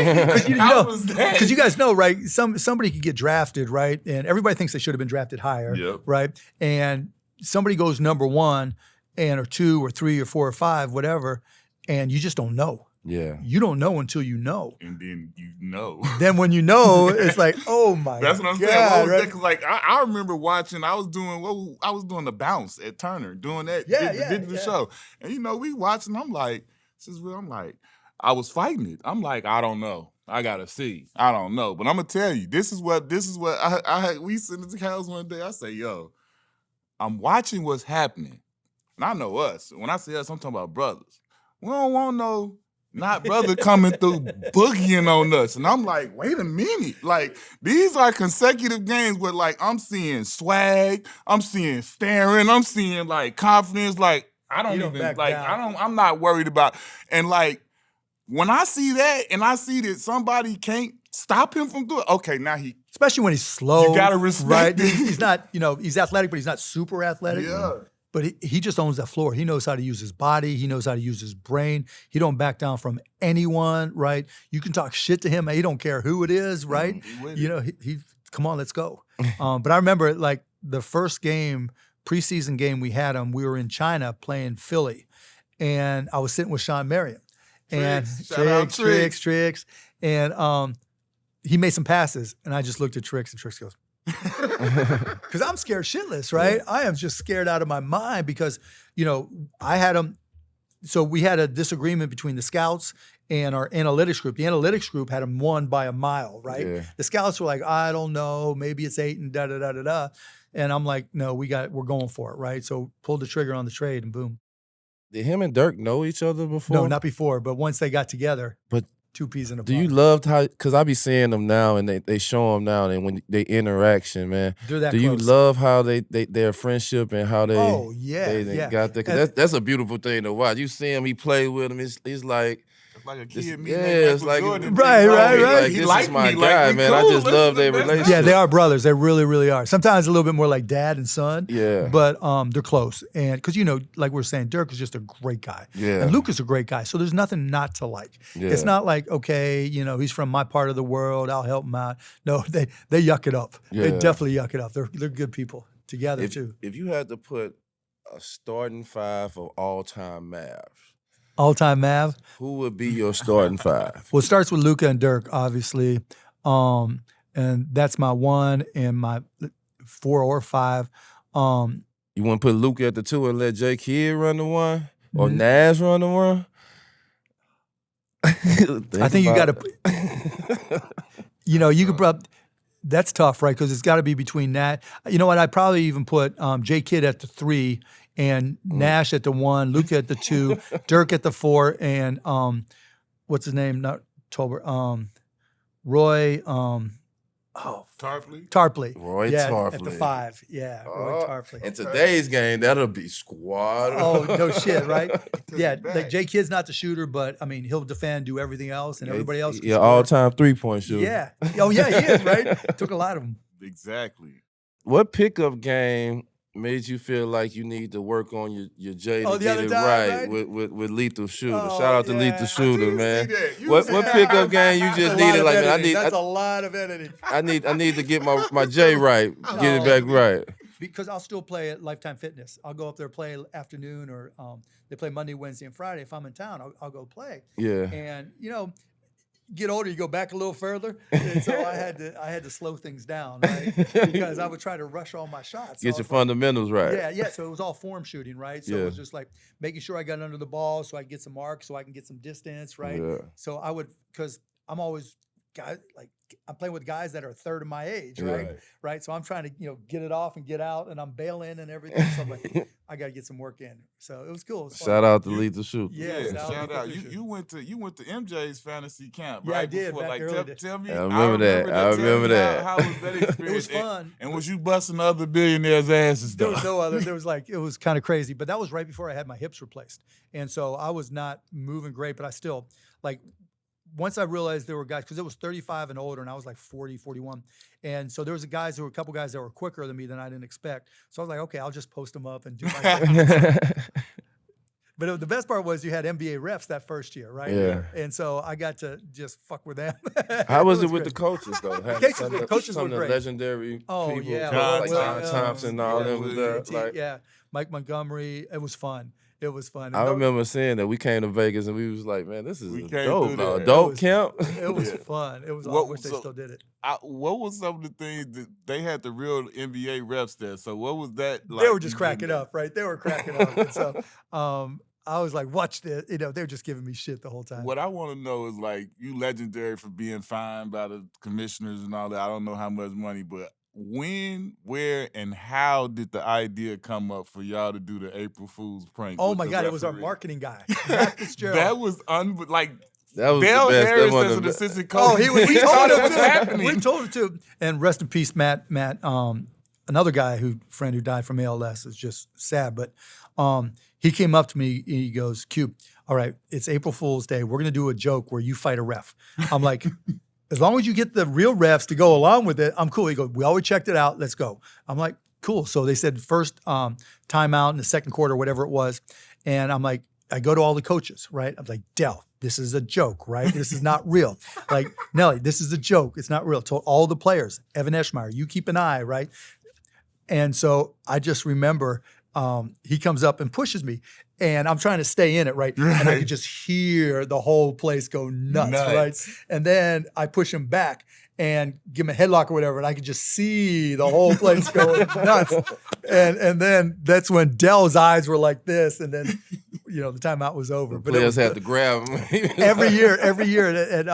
Because you guys know, right? Somebody could get drafted, right? And everybody thinks they should have been drafted higher, Yep. right? And somebody goes number 1 or 2 or 3 or 4 or 5, whatever, and you just don't know. Yeah. You don't know until you know. And then you know. Then when you know, it's like, oh my God. That's what I'm saying. What was that? Like, I remember watching, I was doing the bounce at Turner, doing that digital show. And you know, we watching, I'm like, I was fighting it. I'm like, I don't know. I gotta see. I don't know. But I'm gonna tell you, this is what we sitting at the house one day. I say, yo, I'm watching what's happening. And I know us. When I say us, I'm talking about brothers. We don't want no not brother coming through boogieing on us. And I'm like, wait a minute. Like, these are consecutive games where, like, I'm seeing swag, I'm seeing staring, I'm seeing, like, confidence. Like, I'm not worried about. And, like, when I see that and I see that somebody can't stop him from doing it, okay, now he. Especially when he's slow. You gotta respect right? it. He's not, he's athletic, but he's not super athletic. Yeah. But he just owns that floor. He knows how to use his body. He knows how to use his brain. He don't back down from anyone, right? You can talk shit to him. He don't care who it is, right? He come on, let's go. But I remember, like, the first preseason game we had him, we were in China playing Philly. And I was sitting with Sean Marion. And Tricks. And he made some passes. And I just looked at Tricks, and Tricks goes, because I'm scared shitless, right? I am just scared out of my mind because, I had him. So we had a disagreement between the scouts and our analytics group. The analytics group had him won by a mile, right? Yeah. The scouts were like, I don't know, maybe it's 8 and da-da-da-da-da. And I'm like, no, we're going for it, right? So pulled the trigger on the trade and boom. Did him and Dirk know each other before? No, not before, but once they got together. But 2 peas in a do pod. you love how, because I be seeing them now and they show them now and when they interaction, man. They're that do you close. love how their friendship and how they got there? Because that's a beautiful thing to watch. You see him, he play with him. He's like like a kid it's meeting like Jordan. Right. Like, He this liked is my me, guy, like, man. cool. I just love their relationship. Yeah, they are brothers. They really, really are. Sometimes a little bit more like dad and son. Yeah. But they're close. And because, like we were saying, Dirk is just a great guy. Yeah. And Luka's a great guy. So there's nothing not to like. Yeah. It's not like, okay, he's from my part of the world. I'll help him out. No, they yuck it up. Yeah. They definitely yuck it up. They're good people together too. If you had to put a starting 5 of all-time Mavs, All-time Mav. who would be your starting 5? Well, it starts with Luka and Dirk, obviously. And that's my 1 and my 4 or 5. You want to put Luka at the 2 and let J. Kidd run the 1? Or Nash run the 1? I think you got to, you could probably, that's tough, right? Because it's got to be between that. You know what? I'd probably even put J. Kidd at the 3 and Nash at the 1, Luka at the 2, Dirk at the 4, and what's his name? Not Tolbert. Roy. Tarpley. Roy Tarpley. At the Tarpley. 5. Yeah, Roy Tarpley. In today's game, that'll be squad. Oh, no shit, right? Yeah, like J. Kidd's not the shooter, but I mean, he'll defend, do everything else, and everybody else can score. All-time 3-point shooter. Yeah. Oh, yeah, he is, right? Took a lot of them. Exactly. What pickup game made you feel like you need to work on your J to the get other it time, right right? with Lethal Shooter? Oh, Shout out to yeah. Lethal Shooter, man. that. What pickup game you just needed? Like, man, That's a lot of editing. I need to get my J right, get it back right. Because I'll still play at Lifetime Fitness. I'll go up there, play afternoon, or they play Monday, Wednesday, and Friday. If I'm in town, I'll go play. Yeah. And get older, you go back a little further. And so I had to slow things down, right? Because I would try to rush all my shots. Get your fundamentals right. Yeah. So it was all form shooting, right? So it was just like making sure I got under the ball so I can get some marks, so I can get some distance, right? Yeah. So I would, because I'm always guys, like I'm playing with guys that are a third of my age, Right. right? So I'm trying to, get it off and get out, and I'm bailing and everything. So I'm like, I got to get some work in. So it was cool. It was fun. Shout out to Lethal Shoot. Yeah, shout out. You went to MJ's fantasy camp, Yeah, right? I did, Before. back Like, early tell me. I remember that. Tell me How was that experience? It was fun. And was you busting other billionaires' asses? There Though? was no other. There was it was kind of crazy, but that was right before I had my hips replaced, and so I was not moving great. But I still once I realized there were guys, because it was 35 and older, and I was like 40, 41, and so there was a couple guys that were quicker than me than I didn't expect. So I was like, okay, I'll just post them up and do my thing. But the best part was you had NBA refs that first year, right? Yeah. And so I got to just fuck with them. How was it with great. the coaches though? Coaches some were of the great. legendary Oh, people, yeah. like John John Thompson and all them was there. Like, Yeah, Mike Montgomery. It was fun. It was fun. I remember saying that we came to Vegas and we was like, man, this is We a came dope, through there. adult camp. It was fun. It was. I wish they still did it. What was some of the things that they had the real NBA refs there? So what was that like? They were just cracking up, right? They were cracking up. And so I was like, watch this. They were just giving me shit the whole time. What I want to know is like, you legendary for being fined by the commissioners and all that. I don't know how much money, but when, where, and how did the idea come up for y'all to do the April Fool's prank? Oh with my the God, it was our referee? marketing guy, Matt Fitzgerald. That was That was Dale the best. Harris That was as the an best. assistant coach. Oh, we He told thought him it was too. happening. We told him too. And rest in peace, Matt. Another guy friend who died from ALS. Is just sad, but he came up to me and he goes, "Q, all right, it's April Fool's Day. We're gonna do a joke where you fight a ref." I'm like, as long as you get the real refs to go along with it, I'm cool. He goes, "We already checked it out. Let's go." I'm like, cool. So they said first timeout in the second quarter, whatever it was, and I'm like, I go to all the coaches, right? I'm like, Del, this is a joke, right? This is not real. Like, Nelly, this is a joke. It's not real. Told all the players, Evan Eschmeyer, you keep an eye, right? And so I just remember he comes up and pushes me, and I'm trying to stay in it, right? And I could just hear the whole place go nuts, right? And then I push him back and give him a headlock or whatever, and I could just see the whole place going nuts. And then that's when Dell's eyes were like this, and then the timeout was over. But players had to grab him. every year at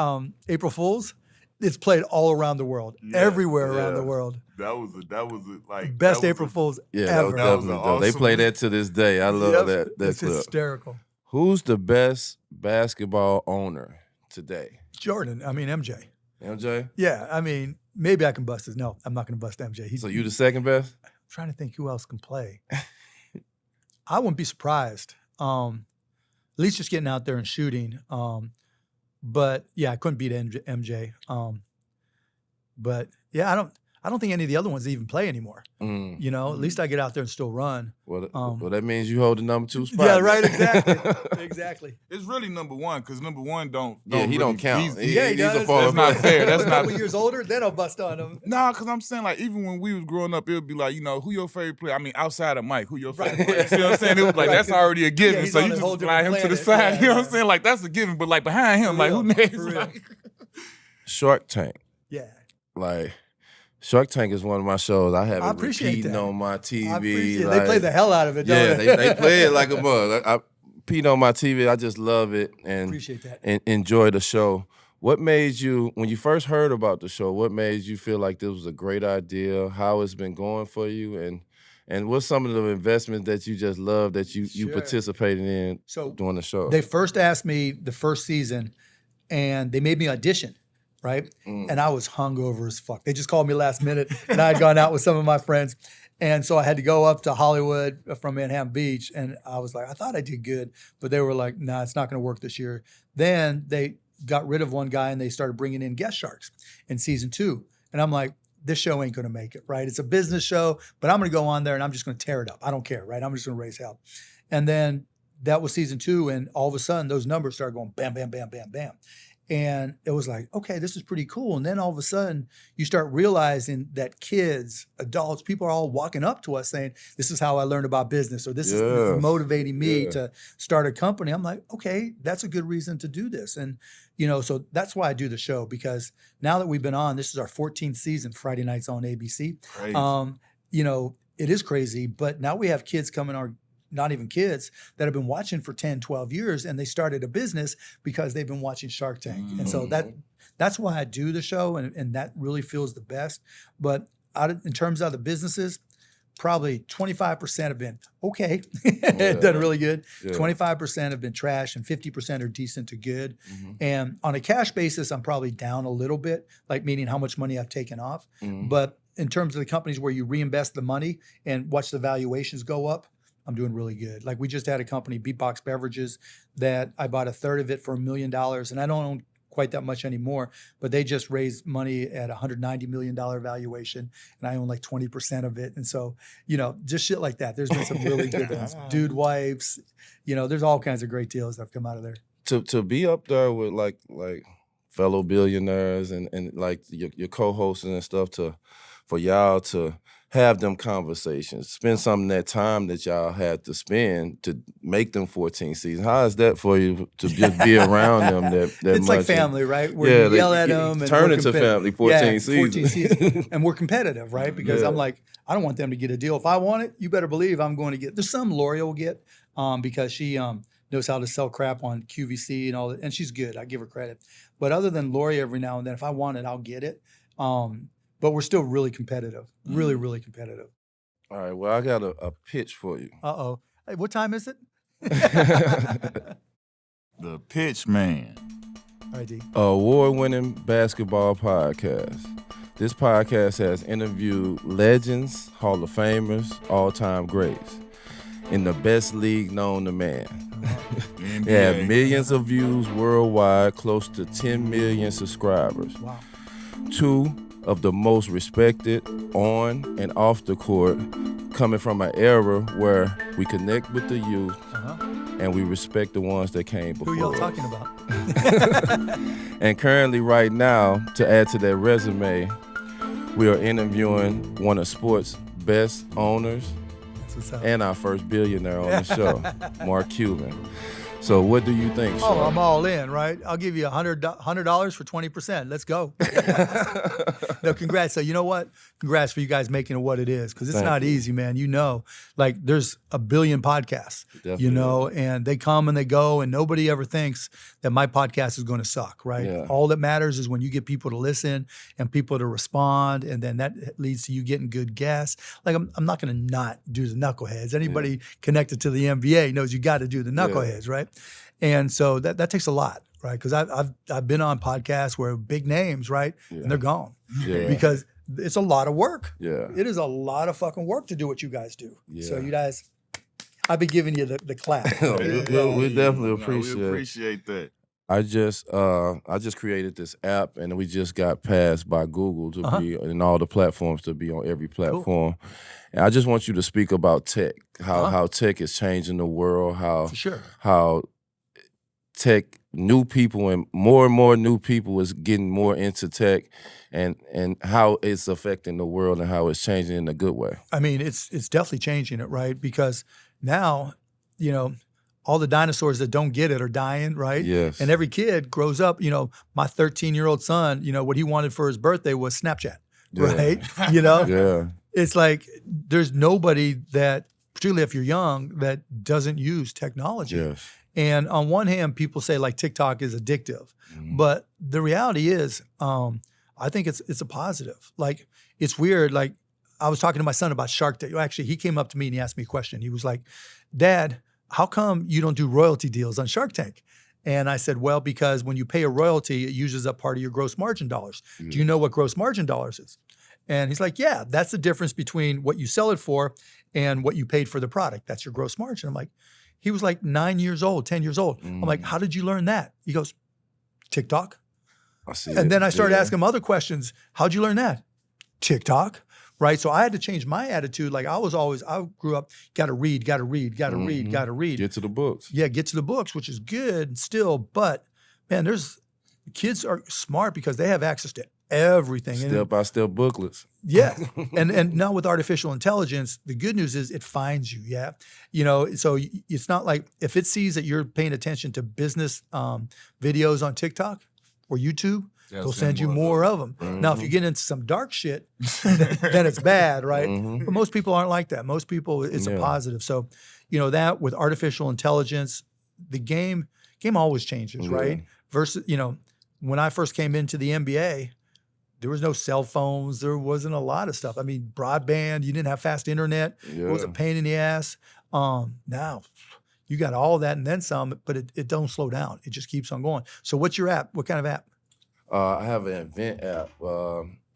April Fools, it's played all around the world, everywhere around the world. That was like Best April Fools Yeah, ever. that was definitely dope. They play that to this day. I love that It's clip. hysterical. Who's the best basketball owner today? Jordan, I mean MJ. MJ? Yeah, I mean, maybe I can bust his. No, I'm not going to bust MJ. So you the second best? I'm trying to think who else can play. I wouldn't be surprised. At least just getting out there and shooting. But yeah, I couldn't beat MJ. But yeah, I don't think any of the other ones even play anymore. Mm. At least I get out there and still run. Well, that means you hold the number 2 spot. Yeah, right, exactly. Exactly. It's really number one because number one don't Yeah, he really, don't count. he's- He does. a That's forward not fair. That's A not. couple years older, then I'll bust on him. Nah, because I'm saying, like, even when we was growing up, it would be like, who your favorite player? I mean, outside of Mike, who your favorite player? You see what I'm saying? It was like, that's already a given. he's So on you a whole just fly him different to the planet. side. Yeah, You know what I'm yeah. saying? Like, that's a given. But, like, behind him, like, who real. next? For real. Like, Shark Tank. Yeah. Like, Shark Tank is one of my shows. I have I it appreciate repeating that. on my TV. I appreciate like, they play the hell out of it, don't Yeah, they? they play it like a mug. I peed on my TV. I just love it and Appreciate that. and enjoy the show. What made you, when you first heard about the show, what made you feel like this was a great idea? How it's been going for you? And what's some of the investments that you just love that you Sure. participated in So during the show? They first asked me the first season, and they made me audition, right? And I was hungover as fuck. They just called me last minute, and I had gone out with some of my friends. And so I had to go up to Hollywood from Manhattan Beach, and I was like, I thought I did good, but they were like, nah, it's not going to work this year. Then they got rid of one guy, and they started bringing in guest sharks in season 2. And I'm like, this show ain't going to make it, right? It's a business show, but I'm going to go on there, and I'm just going to tear it up. I don't care, right? I'm just going to raise hell. And then that was season 2, and all of a sudden, those numbers started going bam, bam, bam, bam, bam. And it was like, okay, this is pretty cool. And then all of a sudden, you start realizing that kids, adults, people are all walking up to us saying, this is how I learned about business, or this is motivating me to start a company. I'm like, okay, that's a good reason to do this. And, so that's why I do the show, because now that we've been on, this is our 14th season, Friday nights on ABC. crazy. It is crazy, but now we have kids coming not even kids, that have been watching for 10, 12 years, and they started a business because they've been watching Shark Tank. And so that's why I do the show, and that really feels the best. But in terms of the businesses, probably 25% have been okay, done really good. 25% have been trash, and 50% are decent to good. And on a cash basis, I'm probably down a little bit, like meaning how much money I've taken off. But in terms of the companies where you reinvest the money and watch the valuations go up, I'm doing really good. Like we just had a company, Beatbox Beverages, that I bought a third of it for $1 million, and I don't own quite that much anymore, but they just raised money at a $190 million valuation, and I own like 20% of it. And so, just shit like that. There's been some really good ones. Dude Wipes, there's all kinds of great deals that have come out of there. To be up there with like fellow billionaires and like your co-hosts and stuff, for y'all to have them conversations, spend some of that time that y'all had to spend to make them 14 seasons. How is that for you to just be around them that it's much? It's like family, right? Where you yell at them. And turn into family, 14 seasons. And we're competitive, right? Because I'm like, I don't want them to get a deal. If I want it, you better believe I'm going to get. There's some Lori will get because she knows how to sell crap on QVC and all that. And she's good. I give her credit. But other than Lori, every now and then, if I want it, I'll get it. But we're still really competitive, really, really competitive. All right, well, I got a pitch for you. Uh-oh. Hey, what time is it? The Pitch Man. All right, D. Award-winning basketball podcast. This podcast has interviewed legends, Hall of Famers, all-time greats in the best league known to man. They have millions of views worldwide, close to 10 million subscribers. Wow. 2 of the most respected on and off the court, coming from an era where we connect with the youth and we respect the ones that came before. Who y'all talking about? And currently right now, to add to that resume, we are interviewing one of sports' best owners and our first billionaire on the show, Mark Cuban. So what do you think, Sean? Oh, I'm all in, right? I'll give you $100 for 20%. Let's go. No, congrats. So you know what? Congrats for you guys making it what it is, because it's not easy, man. Like there's a billion podcasts, and they come and they go, and nobody ever thinks that my podcast is going to suck, right? Yeah. All that matters is when you get people to listen and people to respond, and then that leads to you getting good guests. Like I'm not going to not do the Knuckleheads. Anybody connected to the NBA knows you got to do the Knuckleheads, right? And so that takes a lot, right? Because I've been on podcasts where big names, right, and they're gone because it's a lot of work. Yeah, it is a lot of fucking work to do what you guys do. Yeah. So you guys, I've been giving you the clap. We definitely appreciate that. I just created this app, and we just got passed by Google to be in all the platforms, to be on every platform. Cool. And I just want you to speak about tech, how tech is changing the world, how tech, new people and more new people is getting more into tech, and how it's affecting the world and how it's changing in a good way. I mean, it's definitely changing it, right? Because now, all the dinosaurs that don't get it are dying, right? Yes. And every kid grows up, my 13-year-old son, what he wanted for his birthday was Snapchat, right? Yeah. It's like there's nobody that, particularly if you're young, that doesn't use technology. Yes. And on one hand, people say like TikTok is addictive, but the reality is, I think it's a positive. Like it's weird. Like I was talking to my son about Shark Tank. Actually, he came up to me and he asked me a question. He was like, "Dad, how come you don't do royalty deals on Shark Tank?" And I said, well, because when you pay a royalty, it uses up part of your gross margin dollars. Yeah. Do you know what gross margin dollars is? And he's like, yeah, that's the difference between what you sell it for and what you paid for the product. That's your gross margin. I'm like, he was like 9 years old, 10 years old. I'm like, how did you learn that? He goes, TikTok. I see. And then I started asking him other questions. How'd you learn that? TikTok. Right. So I had to change my attitude. Like I grew up, got to read. Get to the books. Yeah, get to the books, which is good still. But man, kids are smart because they have access to everything. Step-by-step booklets. Yeah. and now with artificial intelligence, the good news is it finds you. Yeah. So it's not like if it sees that you're paying attention to business videos on TikTok or YouTube, they'll send you more of them. Now, if you get into some dark shit, then it's bad, right? But most people aren't like that. Most people, it's a positive. So, that with artificial intelligence, the game always changes, right? Versus, when I first came into the NBA, there was no cell phones. There wasn't a lot of stuff. I mean, broadband, you didn't have fast internet. It was a pain in the ass. Now, you got all that and then some, but it don't slow down. It just keeps on going. So what's your app? What kind of app? I have an event app.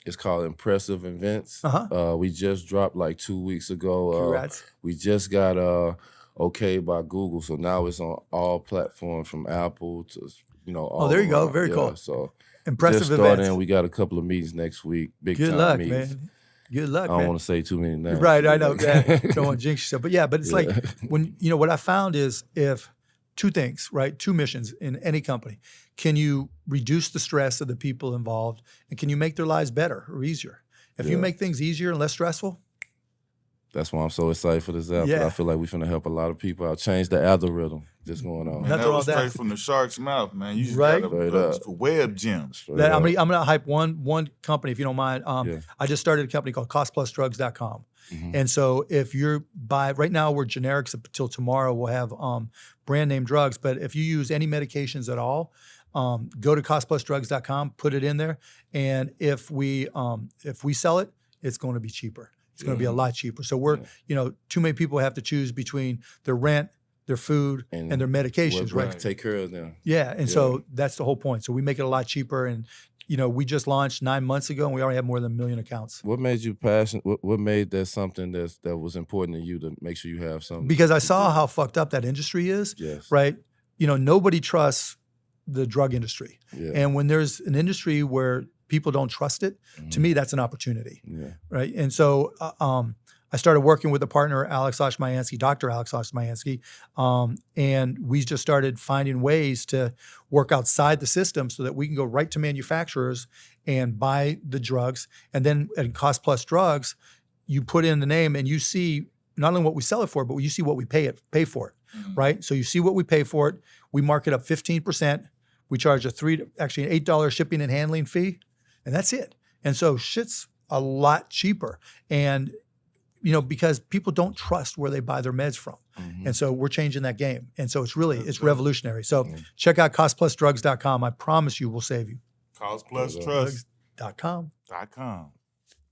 It's called Impressive Events. We just dropped like 2 weeks ago. Congrats. We just got okay by Google, so now it's on all platforms from Apple to all there you go. around. Very cool. So Impressive just started, Events. and we got a couple of meetings next week. Big Good time luck, meetings. man. Good luck, I don't man. want to say too many names. Right, I know that. Don't want to jinx yourself. But it's like when, what I found is if two things, right? Two missions in any company. Can you reduce the stress of the people involved, and can you make their lives better or easier? If you make things easier and less stressful. That's why I'm so excited for this app. I feel like we're finna help a lot of people out. Change the algorithm just going on. And that was straight from the shark's mouth, man. You just right? got a web gems. I'm gonna hype one company if you don't mind. I just started a company called costplusdrugs.com. And so if you're right now we're generics until tomorrow we'll have brand name drugs. But if you use any medications at all, go to costplusdrugs.com, put it in there, and if we sell it, it's going to be cheaper. It's going to be a lot cheaper. So we're, too many people have to choose between their rent, their food, and their medications, right? Take care of them. Yeah, and so that's the whole point. So we make it a lot cheaper, and we just launched 9 months ago, and we already have more than 1 million accounts. What made you passionate? What made that something that was important to you to make sure you have something? Because I saw how fucked up that industry is. Yes. Right. Nobody trusts the drug industry, and when there's an industry where people don't trust it, to me, that's an opportunity. Right. And so I started working with a partner, Dr. Alex Oshmayansky, and we just started finding ways to work outside the system so that we can go right to manufacturers and buy the drugs. And then at Cost Plus Drugs, you put in the name and you see not only what we sell it for, but you see what we pay for it, right? So you see what we pay for it. We mark it up 15%. We charge an $8 shipping and handling fee. And that's it. And so shit's a lot cheaper. And, because people don't trust where they buy their meds from. And so we're changing that game. And so it's revolutionary. So check out costplusdrugs.com. I promise you we'll save you. Costplustrust.com.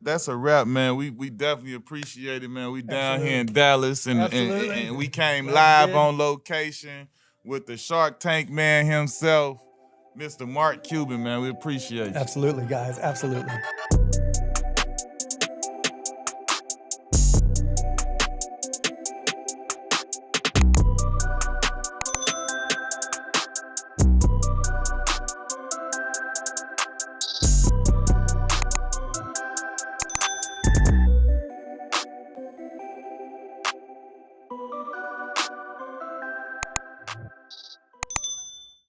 That's a wrap, man. We definitely appreciate it, man. We down here in Dallas and we came live on location with the Shark Tank man himself, Mr. Mark Cuban, man. We appreciate you. Absolutely, guys. Absolutely.